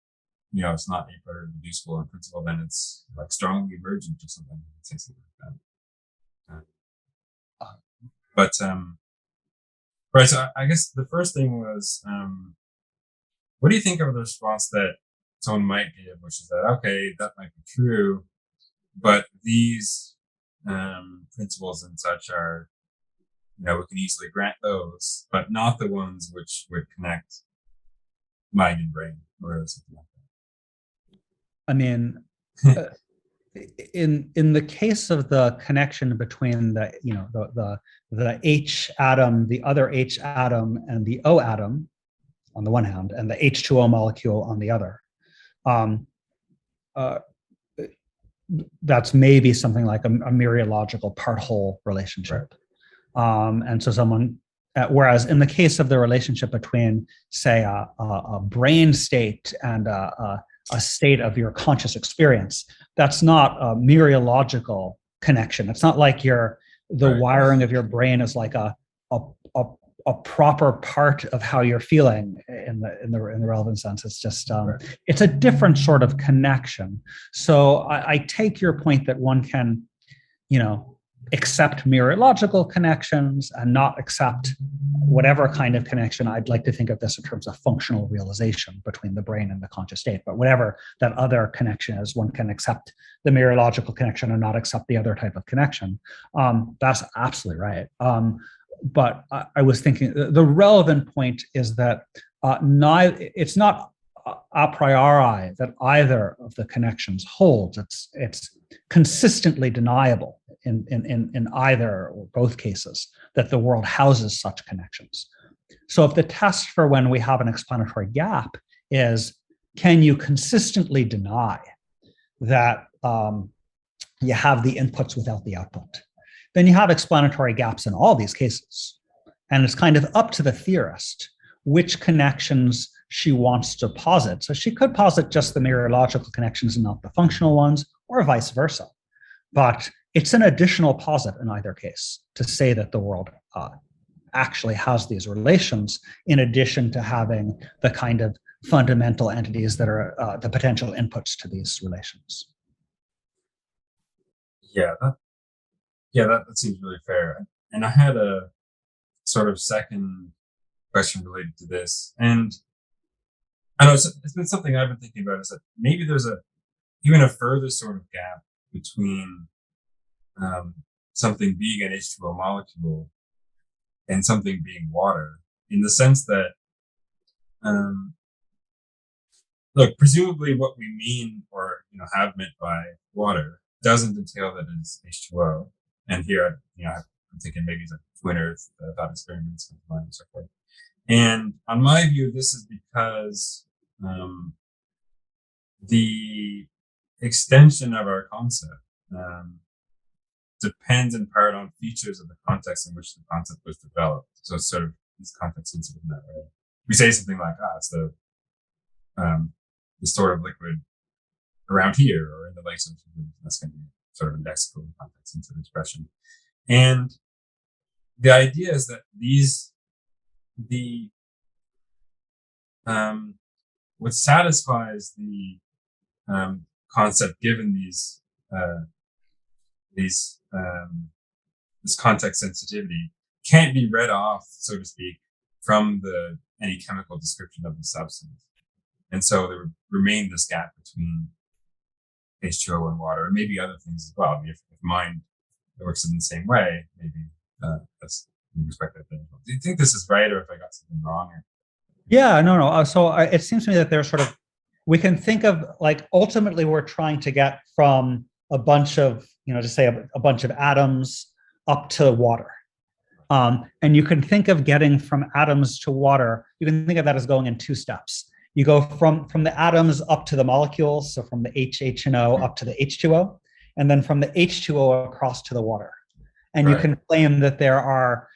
it's not a priori deducible in principle, then it's like strongly emergent or something. Say something like that. But right. So I guess the first thing was, what do you think of the response that someone might give, which is that, okay, that might be true, but these principles and such are, we can easily grant those, but not the ones which would connect mind and brain or something like I mean, in the case of the connection between the H atom, the other H atom, and the O atom on the one hand, and the H2O molecule on the other, that's maybe something like a mereological part-whole relationship. And so whereas in the case of the relationship between, say, a brain state and a state of your conscious experience, that's not a mereological connection. It's not like the wiring of your brain is like a proper part of how you're feeling in the relevant sense. It's just it's a different sort of connection. So I take your point that one can, accept mereological connections and not accept whatever kind of connection. I'd like to think of this in terms of functional realization between the brain and the conscious state. But whatever that other connection is, one can accept the mereological connection and not accept the other type of connection. That's absolutely right. But I was thinking the relevant point is that it's not a priori that either of the connections holds. It's consistently deniable in either or both cases that the world houses such connections. So if the test for when we have an explanatory gap is, can you consistently deny that you have the inputs without the output, then you have explanatory gaps in all these cases. And it's kind of up to the theorist which connections she wants to posit. So she could posit just the mereological connections and not the functional ones, or vice versa. But it's an additional posit in either case to say that the world actually has these relations, in addition to having the kind of fundamental entities that are the potential inputs to these relations. Yeah, that seems really fair. And I had a sort of second question related to this. And I know it's been something I've been thinking about, is that maybe there's even a further sort of gap between something being an H2O molecule and something being water, in the sense that, look, presumably what we mean or have meant by water doesn't entail that it's H2O. And here, I'm thinking maybe it's a twin Earth thought experiments and so forth. And on my view, this is because the extension of our concept depends in part on features of the context in which the concept was developed. So it's sort of this context sensitive in that way. We say something like, it's the sort of liquid around here or in the lakes of, that's going to be sort of a lexical context sensitive expression. And the idea is that what satisfies the concept given this context sensitivity can't be read off, so to speak, from any chemical description of the substance. And so there remained this gap between H2O and water, and maybe other things as well. I mean, if mind works in the same way, maybe that's you expect that thing. Do you think this is right, or if I got something wrong? Yeah, no. So it seems to me that there's we can think of, like, ultimately we're trying to get from a bunch of, just say a bunch of atoms up to water. And you can think of getting from atoms to water, you can think of that as going in two steps. You go from the atoms up to the molecules, so from the H and O up to the H2O, and then from the H2O across to the water. And you can claim that there are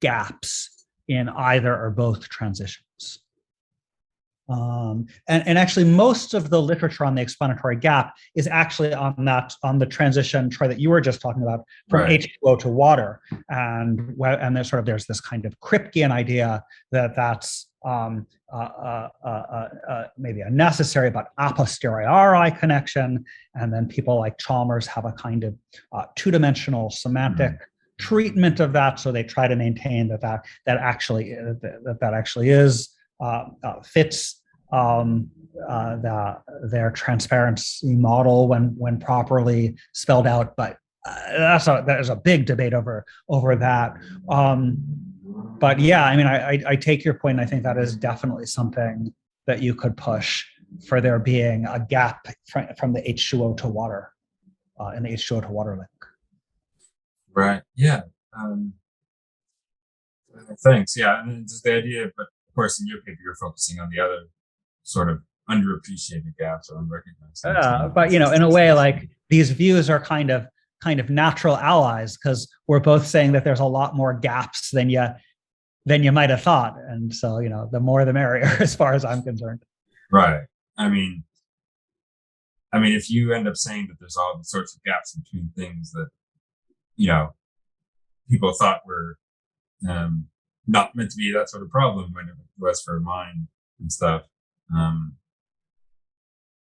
gaps in either or both transitions. And actually, most of the literature on the explanatory gap is actually on the transition, Troy, that you were just talking about, from H2O to water. And there's this kind of Kripkean idea that's maybe a necessary but a posteriori connection. And then people like Chalmers have a kind of two-dimensional semantic treatment of that. So they try to maintain that actually is fits their transparency model when properly spelled out, but there's a big debate over that. But yeah, I mean, I take your point. I think that is definitely something that you could push for there being a gap from the H2O to water, in the H2O to water link. Right. Yeah. Thanks. Yeah, and it's just the idea, but of course, in your paper, you're focusing on the other sort of underappreciated gaps or unrecognized things. But in a way, like these views are kind of natural allies, because we're both saying that there's a lot more gaps than you might have thought, and so the more the merrier, as far as I'm concerned. Right. I mean, if you end up saying that there's all sorts of gaps between things that people thought were not meant to be that sort of problem when it was for mind and stuff.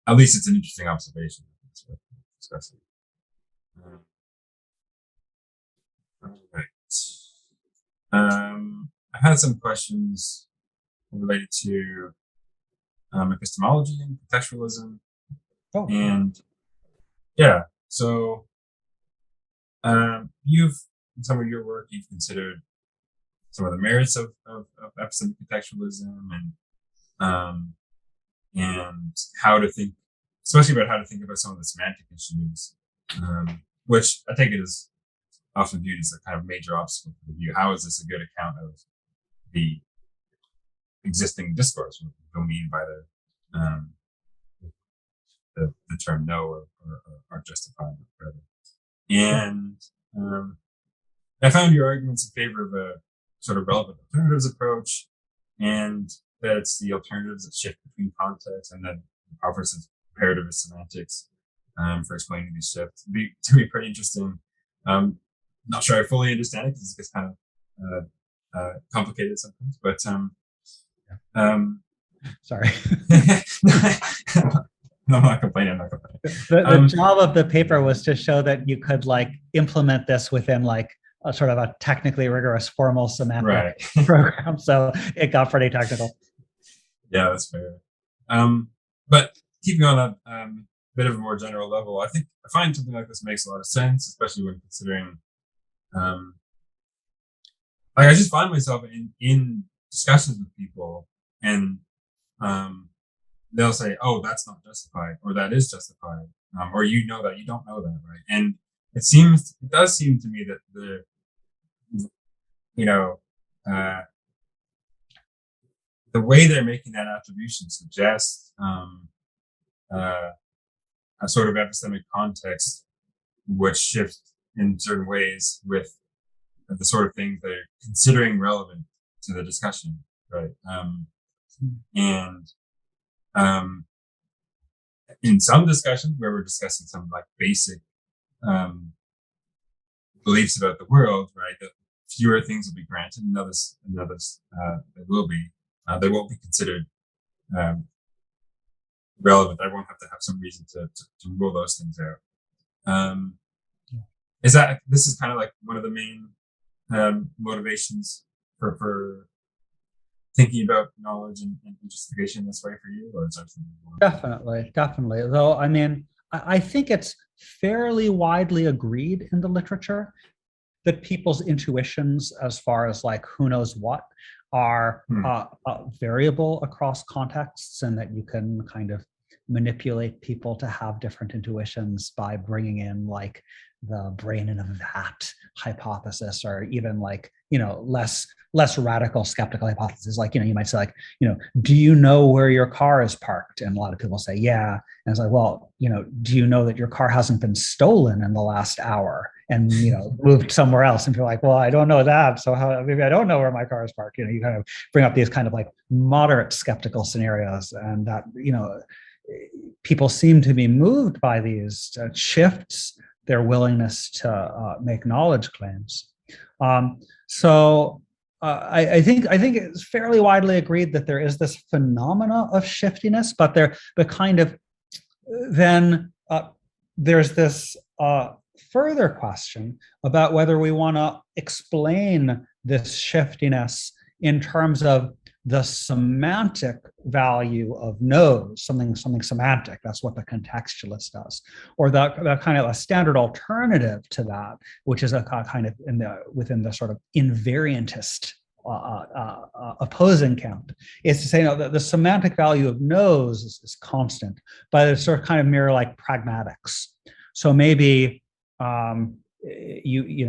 At least it's an interesting observation. That's worth discussing. All right. I had some questions related to epistemology and contextualism. Oh. And yeah, so you've, in some of your work, you've considered some of the merits of epistemic contextualism and how to think, especially about how to think about some of the semantic issues, which I think it is often viewed as a kind of major obstacle for the view. How is this a good account of the existing discourse? What do you mean by the term no or justified? And I found your arguments in favor of a sort of relevant alternatives approach, and that it's the alternatives that shift between contexts, and then offers comparativist semantics for explaining these shifts. To be pretty interesting. Not sure I fully understand it because it gets kind of complicated sometimes, but sorry. No, I'm not complaining. The job of the paper was to show that you could implement this within a sort of a technically rigorous formal semantic program. So it got pretty technical. Yeah, that's fair. But keeping on a bit of a more general level, I find something like this makes a lot of sense, especially when considering, I just find myself in discussions with people, and they'll say, "Oh, that's not justified," or "That is justified," or that you don't know that, right? And it does seem to me that the way they're making that attribution suggests a sort of epistemic context which shifts in certain ways with the sort of things they're considering relevant to the discussion, right? And in some discussions where we're discussing some basic beliefs about the world, right, that fewer things will be granted, and others they will be. They won't be considered relevant. I won't have to have some reason to rule those things out. This is kind of one of the main motivations for thinking about knowledge and justification this way for you, or is there something more? Definitely. Though, I mean, I think it's fairly widely agreed in the literature that people's intuitions, as far as who knows what, are variable across contexts, and that you can kind of manipulate people to have different intuitions by bringing in the brain in a vat hypothesis, or even less radical skeptical hypotheses. You might say do you know where your car is parked? And a lot of people say, yeah. And it's well, do you know that your car hasn't been stolen in the last hour and, moved somewhere else? And you're well, I don't know that. So maybe I don't know where my car is parked. You kind of bring up these kind of moderate skeptical scenarios, and that, people seem to be moved by these shifts their willingness to make knowledge claims. So I think it's fairly widely agreed that there is this phenomena of shiftiness, but there's this further question about whether we want to explain this shiftiness in terms of the semantic value of knows, something semantic. That's what the contextualist does, or the kind of a standard alternative to that, which is a kind of within the sort of invariantist opposing camp, is to say no, the semantic value of knows is constant, but it's sort of kind of mirror like pragmatics. So maybe you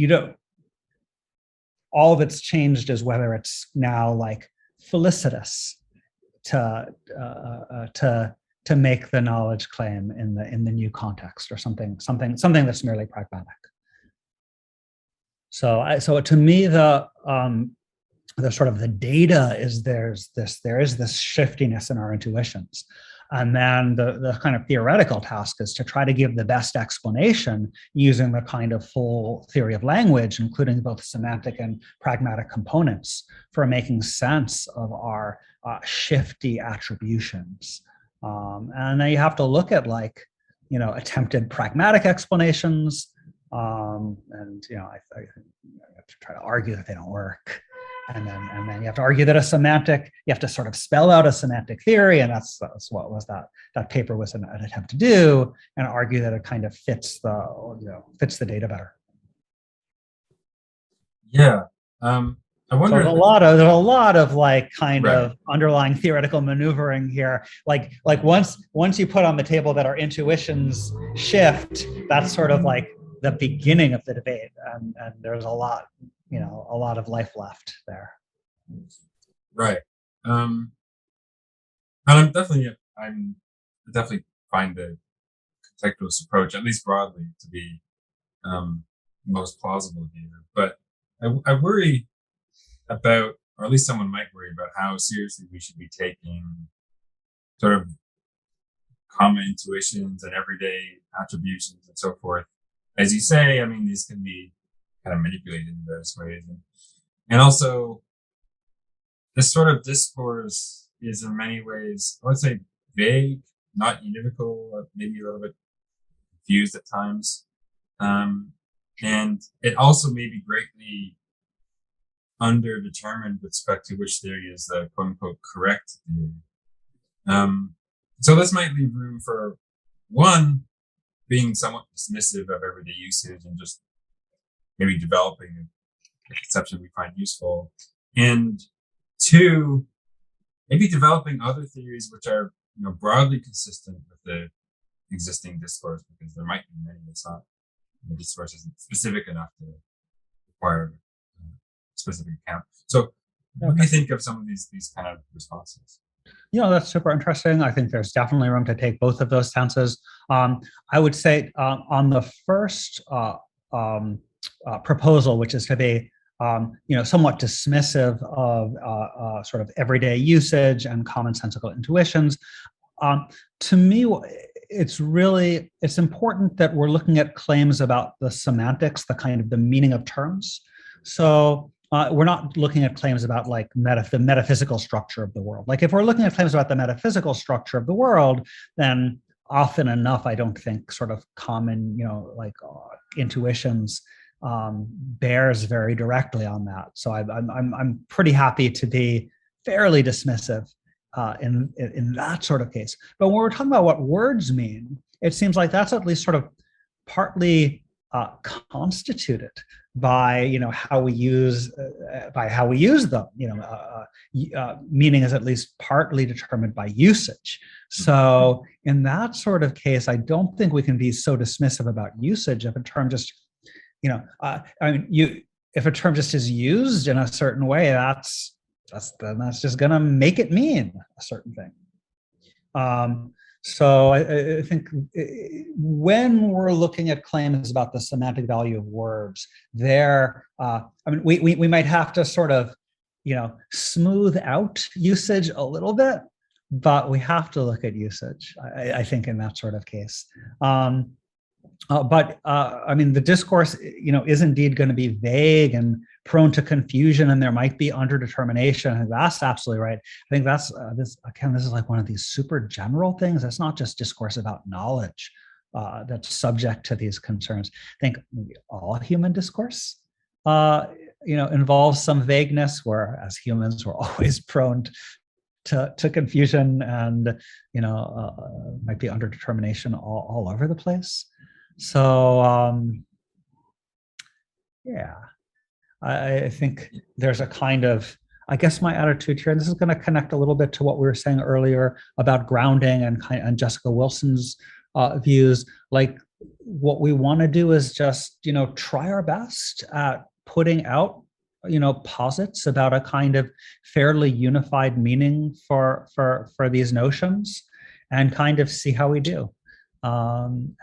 don't. All that's changed is whether it's now like felicitous to make the knowledge claim in the new context, or something that's merely pragmatic. So to me, the sort of the data is there is this shiftiness in our intuitions. And then the kind of theoretical task is to try to give the best explanation using the kind of full theory of language, including both semantic and pragmatic components, for making sense of our shifty attributions. And then you have to look at attempted pragmatic explanations, and I have to try to argue that they don't work. And then you have to argue that you have to sort of spell out a semantic theory, and that's what was that paper was an attempt to do, and argue that it kind of fits the data better. Yeah, I wonder. So there's a lot of of underlying theoretical maneuvering here. Like once you put on the table that our intuitions shift, that's sort of like the beginning of the debate, and there's a lot of life left there. Right. And I definitely find the contextualist approach, at least broadly, to be most plausible here. But I worry about, or at least someone might worry about, how seriously we should be taking sort of common intuitions and everyday attributions and so forth. As you say, I mean, these can be kind of manipulated in various ways. And also, this sort of discourse is in many ways, I would say, vague, not univocal, maybe a little bit confused at times. And it also may be greatly underdetermined with respect to which theory is the quote unquote correct theory. So this might leave room for, one, being somewhat dismissive of everyday usage and just maybe developing a conception we find useful, and two, maybe developing other theories which are broadly consistent with the existing discourse, because there might be many that's not, the discourse isn't specific enough to require a specific account. So what do you think of some of these kind of responses? That's super interesting. I think there's definitely room to take both of those stances. I would say on the first proposal, which is to be somewhat dismissive of sort of everyday usage and commonsensical intuitions, to me, it's important that we're looking at claims about the semantics, the kind of the meaning of terms. So we're not looking at claims about the metaphysical structure of the world. Like if we're looking at claims about the metaphysical structure of the world, then often enough, I don't think sort of common, intuitions bears very directly on that. So I'm pretty happy to be fairly dismissive in that sort of case. But when we're talking about what words mean, it seems like that's at least sort of partly constituted by how we use them. Meaning is at least partly determined by usage. So in that sort of case, I don't think we can be so dismissive about usage if a term just, if a term just is used in a certain way, that's just going to make it mean a certain thing. So I think when we're looking at claims about the semantic value of words, we might have to sort of, smooth out usage a little bit, but we have to look at usage, I think, in that sort of case. But the discourse, is indeed going to be vague and prone to confusion, and there might be underdetermination. And that's absolutely right. I think that's this is like one of these super general things. It's not just discourse about knowledge that's subject to these concerns. I think all human discourse involves some vagueness, where as humans we're always prone to confusion and might be under determination all over the place. So I think there's a kind of, I guess my attitude here, and this is going to connect a little bit to what we were saying earlier about grounding and Jessica Wilson's views. Like, what we want to do is just try our best at putting out posits about a kind of fairly unified meaning for these notions, and kind of see how we do. And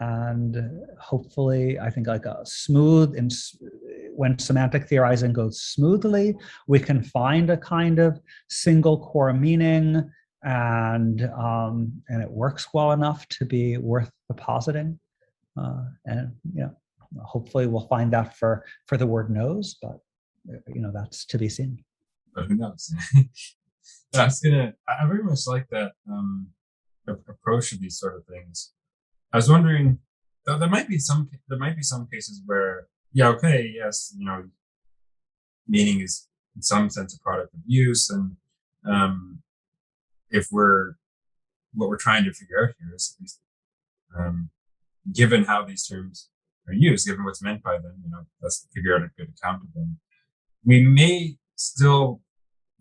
hopefully, I think like a smooth, and when semantic theorizing goes smoothly, we can find a kind of single core meaning, and it works well enough to be worth the positing. And hopefully we'll find that for the word knows, but that's to be seen. But who knows? I very much like that approach to these sort of things. I was wondering, there might be some cases where, yes, meaning is in some sense a product of use, and if what we're trying to figure out here is at least, given how these terms are used, given what's meant by them, let's figure out a good account of them. We may still,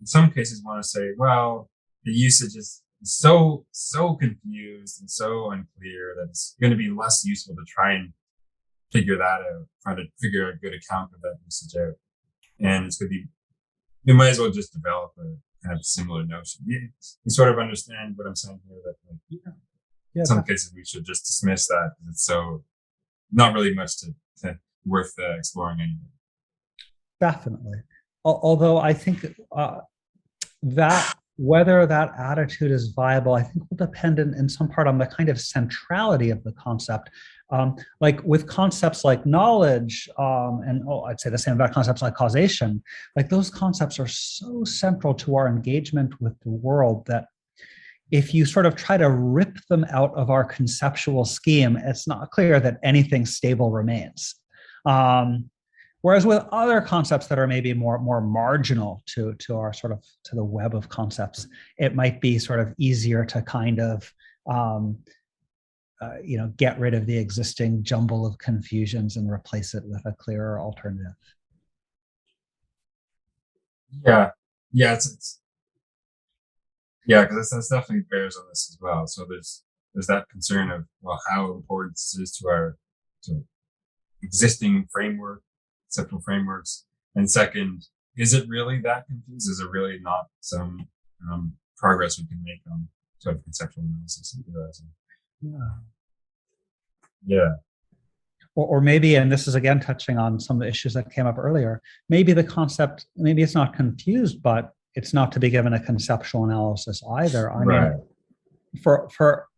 in some cases, want to say, well, the usage is so confused and so unclear that it's going to be less useful to try and figure that out, try to figure a good account of that usage out. And it's going to be, we might as well just develop a kind of similar notion. You sort of understand what I'm saying here, that in some cases we should just dismiss that because it's so not really much to worth exploring anyway. Definitely. Although I think that whether that attitude is viable, I think will depend in some part on the kind of centrality of the concept. Like with concepts like knowledge, and I'd say the same about concepts like causation, like those concepts are so central to our engagement with the world that if you sort of try to rip them out of our conceptual scheme, it's not clear that anything stable remains. Whereas with other concepts that are maybe more marginal to our sort of to the web of concepts, it might be sort of easier to kind of get rid of the existing jumble of confusions and replace it with a clearer alternative. Because that's definitely bears on this as well. So there's that concern of, well, how important this is to our existing framework, conceptual frameworks, and second, is it really that confused? Is it really not some progress we can make on sort of conceptual analysis and theorizing? Yeah. Or maybe, and this is again touching on some of the issues that came up earlier, maybe the concept, maybe it's not confused, but it's not to be given a conceptual analysis either. I mean, for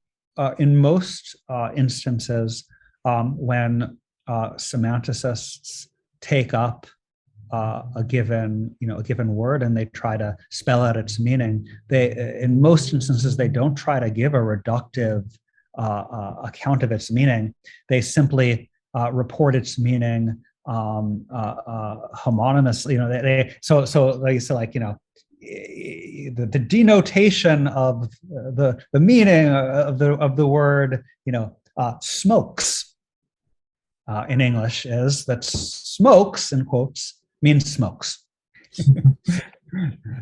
in most instances, when semanticists take up a given word and they try to spell out its meaning, in most instances they don't try to give a reductive account of its meaning. They simply report its meaning homonymous. So they say, like, the denotation of the meaning of the word smokes in English is that smokes, in quotes, means smokes.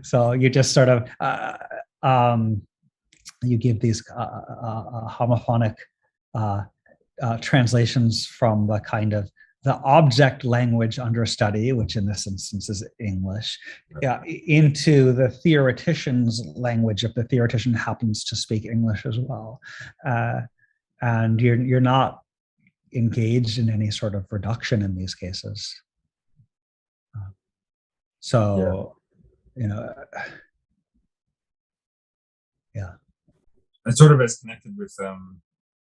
So you just sort of you give these homophonic translations from the kind of the object language under study, which in this instance is English, into the theoretician's language if the theoretician happens to speak English as well. And you're not engaged in any sort of reduction in these cases. And sort of as connected with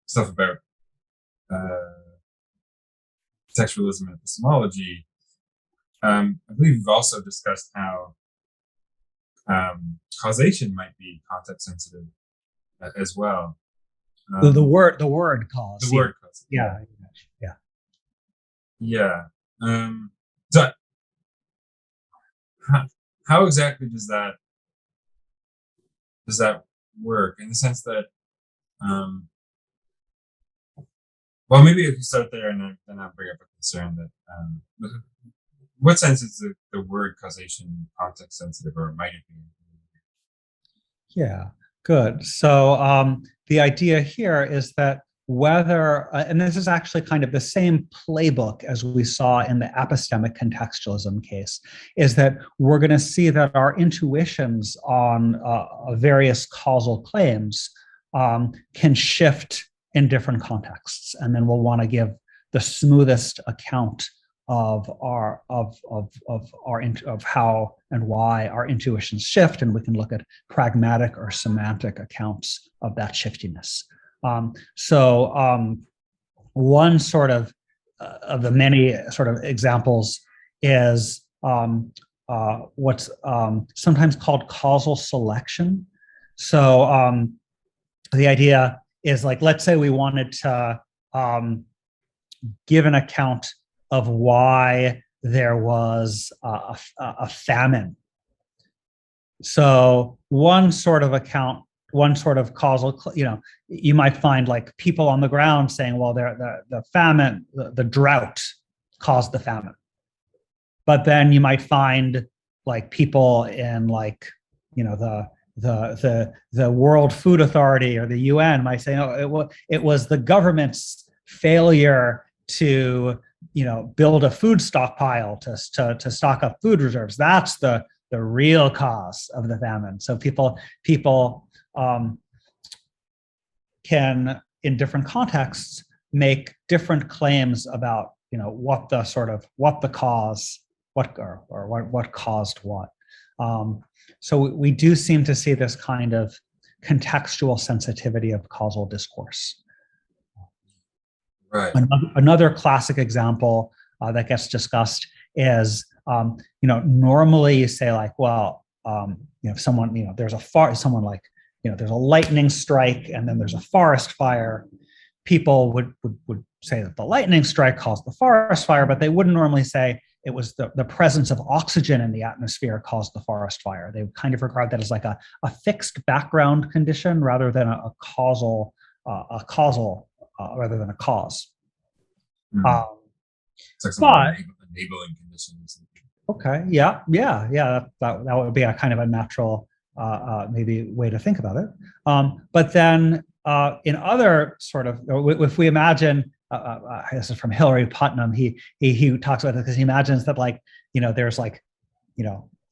stuff about contextualism and epistemology, I believe we've also discussed how causation might be context sensitive as well. The word cause. The word cause. Yeah. So how exactly does that work, in the sense that, well, maybe if you start there, and then I'll bring up a concern that, what sense is the word causation context sensitive, or might it be? Yeah, good. So the idea here is that whether, and this is actually kind of the same playbook as we saw in the epistemic contextualism case, is that we're going to see that our intuitions on various causal claims can shift in different contexts, and then we'll want to give the smoothest account of how and why our intuitions shift, and we can look at pragmatic or semantic accounts of that shiftiness. One sort of the many sort of examples is what's sometimes called causal selection. So the idea is, like, let's say we wanted to give an account of why there was a famine. So one sort of account, one sort of causal, you might find like people on the ground saying, well, the famine, the drought caused the famine. But then you might find like people in, like, the World Food Authority or the UN might say, no, it was the government's failure to build a food stockpile to stock up food reserves. That's the real cause of the famine. So people can, in different contexts, make different claims about what the cause, what caused what. So we do seem to see this kind of contextual sensitivity of causal discourse. Right. Another classic example that gets discussed is, normally you say, like, well, if someone, there's there's a lightning strike and then there's a forest fire, people would say that the lightning strike caused the forest fire, but they wouldn't normally say it was the presence of oxygen in the atmosphere caused the forest fire. They would kind of regard that as like a fixed background condition rather than a causal rather than a cause. Mm-hmm. It's like enabling conditions. Okay, yeah, that would be a kind of a natural maybe way to think about it. But then in other sort of, if we imagine, this is from Hilary Putnam, he talks about it because he imagines that, like, there's like,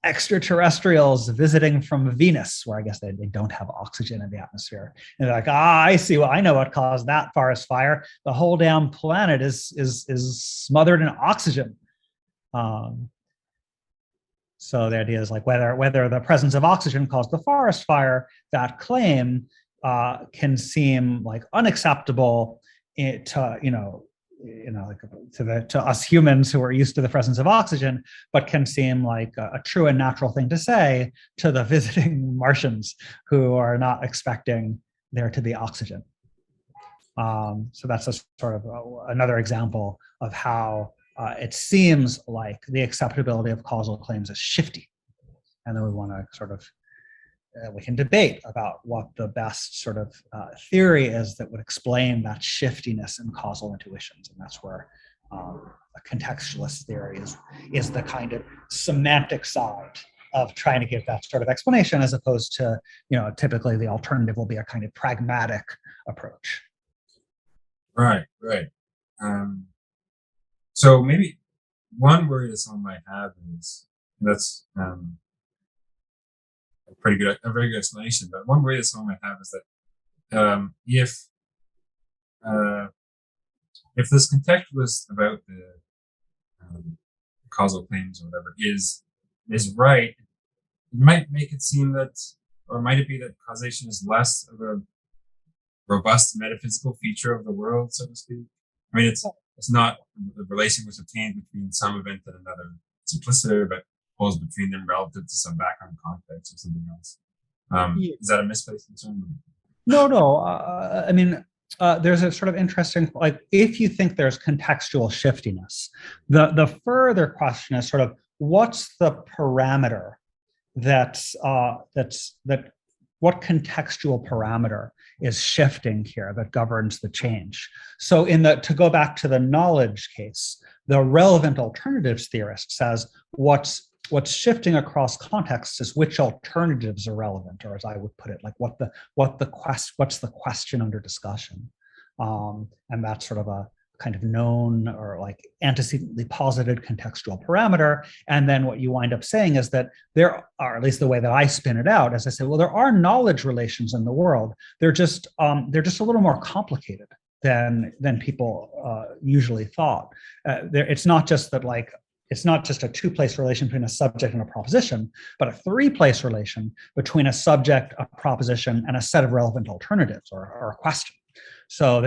extraterrestrials visiting from Venus, where I guess they don't have oxygen in the atmosphere. And they're like, I see, well, I know what caused that forest fire. The whole damn planet is smothered in oxygen. So the idea is, like, whether the presence of oxygen caused the forest fire, that claim can seem like unacceptable to us humans who are used to the presence of oxygen, but can seem like a true and natural thing to say to the visiting Martians who are not expecting there to be oxygen. So that's a sort of another example of how it seems like the acceptability of causal claims is shifty. And then we want to sort of, we can debate about what the best sort of theory is that would explain that shiftiness in causal intuitions. And that's where a contextualist theory is the kind of semantic side of trying to give that sort of explanation, as opposed to, typically the alternative will be a kind of pragmatic approach. Right. So maybe one worry that someone might have is, that's a very good explanation, but one worry that someone might have is that if this contextualist about the causal claims or whatever is right, it might make it seem that, or might it be that causation is less of a robust metaphysical feature of the world, so to speak? I mean, it's not the relation which obtains between some event and another simpliciter, but holds between them relative to some background context or something else. Is that a misplaced concern? No. I mean, there's a sort of interesting, like, if you think there's contextual shiftiness, the further question is sort of, what's the parameter that what contextual parameter is shifting here that governs the change? So to go back to the knowledge case, the relevant alternatives theorist says what's shifting across contexts is which alternatives are relevant, or as I would put it, like what's the question under discussion. And that's sort of a kind of known or like antecedently posited contextual parameter. And then what you wind up saying is that there are, at least the way that I spin it out, as I say, well, there are knowledge relations in the world. They're just a little more complicated than people usually thought. It's not just that it's not just a two-place relation between a subject and a proposition, but a three-place relation between a subject, a proposition, and a set of relevant alternatives or a question. So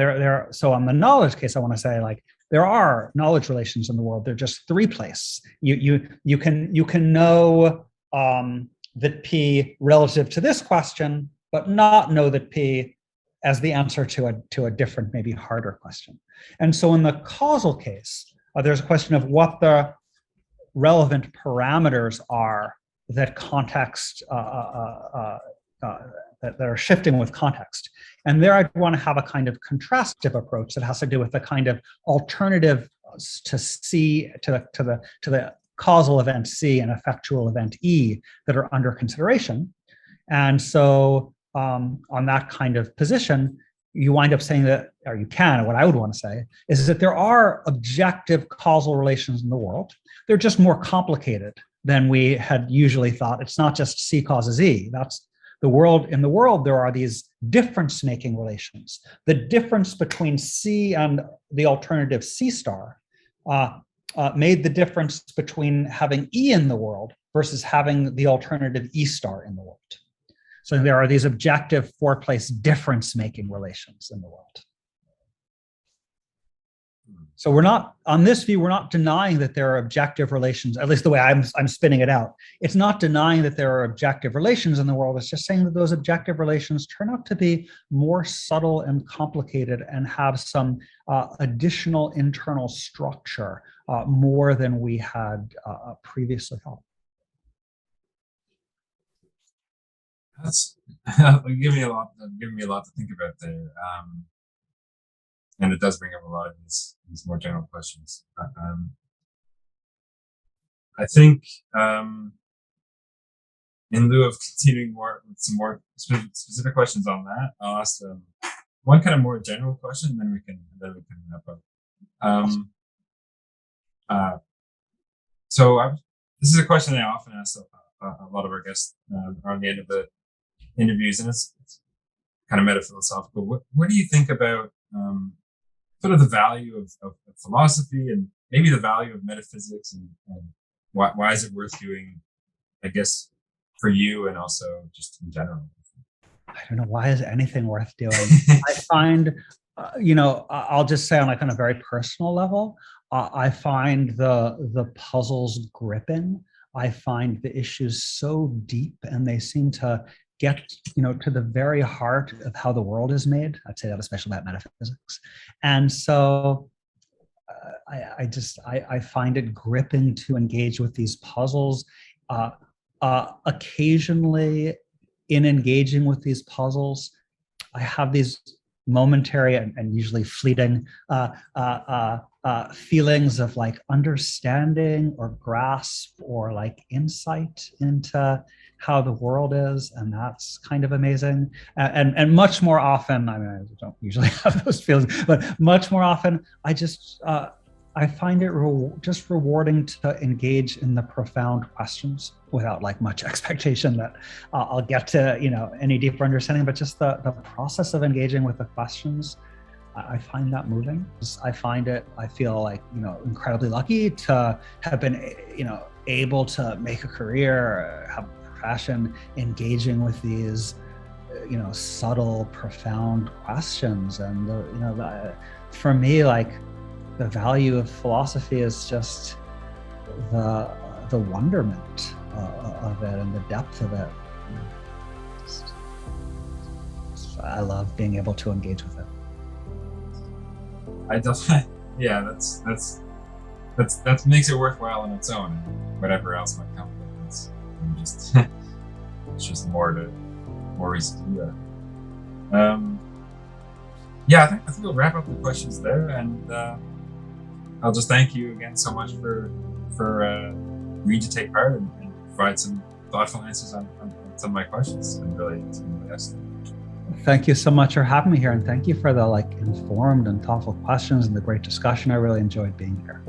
so on the knowledge case, I want to say there are knowledge relations in the world. They're just three-place. You can know that P relative to this question, but not know that P as the answer to a different, maybe harder question. And so in the causal case, there's a question of what the relevant parameters are that context that are shifting with context. And there I'd want to have a kind of contrastive approach that has to do with the kind of alternative to C, to the causal event C and effectual event E that are under consideration. And so on that kind of position, you wind up saying that, or you can, or what I would want to say, is that there are objective causal relations in the world. They're just more complicated than we had usually thought. It's not just C causes E. That's the world. In the world, there are these difference-making relations. The difference between C and the alternative C star made the difference between having E in the world versus having the alternative E star in the world. So there are these objective four-place difference-making relations in the world. So we're not, on this view, we're not denying that there are objective relations, at least the way I'm spinning it out. It's not denying that there are objective relations in the world. It's just saying that those objective relations turn out to be more subtle and complicated and have some additional internal structure more than we had previously thought. That's giving me a lot to think about there, and it does bring up a lot of these more general questions. I think in lieu of continuing with some more specific questions on that, I'll ask one kind of more general question, and then we can wrap up. So this is a question I often ask a lot of our guests on the end of the interviews, and it's kind of metaphilosophical. What do you think about sort of the value of philosophy and maybe the value of metaphysics, and why is it worth doing, I guess, for you and also just in general? I don't know, why is anything worth doing? I find, I'll just say on like on a very personal level, I find the puzzles gripping. I find the issues so deep, and they seem to get to the very heart of how the world is made. I'd say that especially about metaphysics. And so I find it gripping to engage with these puzzles. Occasionally in engaging with these puzzles, I have these momentary and usually fleeting feelings of like understanding or grasp or like insight into how the world is, and that's kind of amazing. And much more often, I mean, I don't usually have those feelings, but much more often, I find it just rewarding to engage in the profound questions without like much expectation that I'll get to any deeper understanding, but just the process of engaging with the questions, I find that moving. I feel like incredibly lucky to have been able to make a career, have a profession engaging with these subtle, profound questions. And for me, like, the value of philosophy is just the wonderment of it and the depth of it. I love being able to engage with it. I definitely, yeah, that's that makes it worthwhile on its own. Whatever else might come with it, it's just more reason to do that. Yeah, I think we'll wrap up the questions there, and I'll just thank you again so much for agreeing to take part and provide some thoughtful answers on some of my questions. And really, it's been really excellent. Thank you so much for having me here, and thank you for the informed and thoughtful questions and the great discussion. I really enjoyed being here.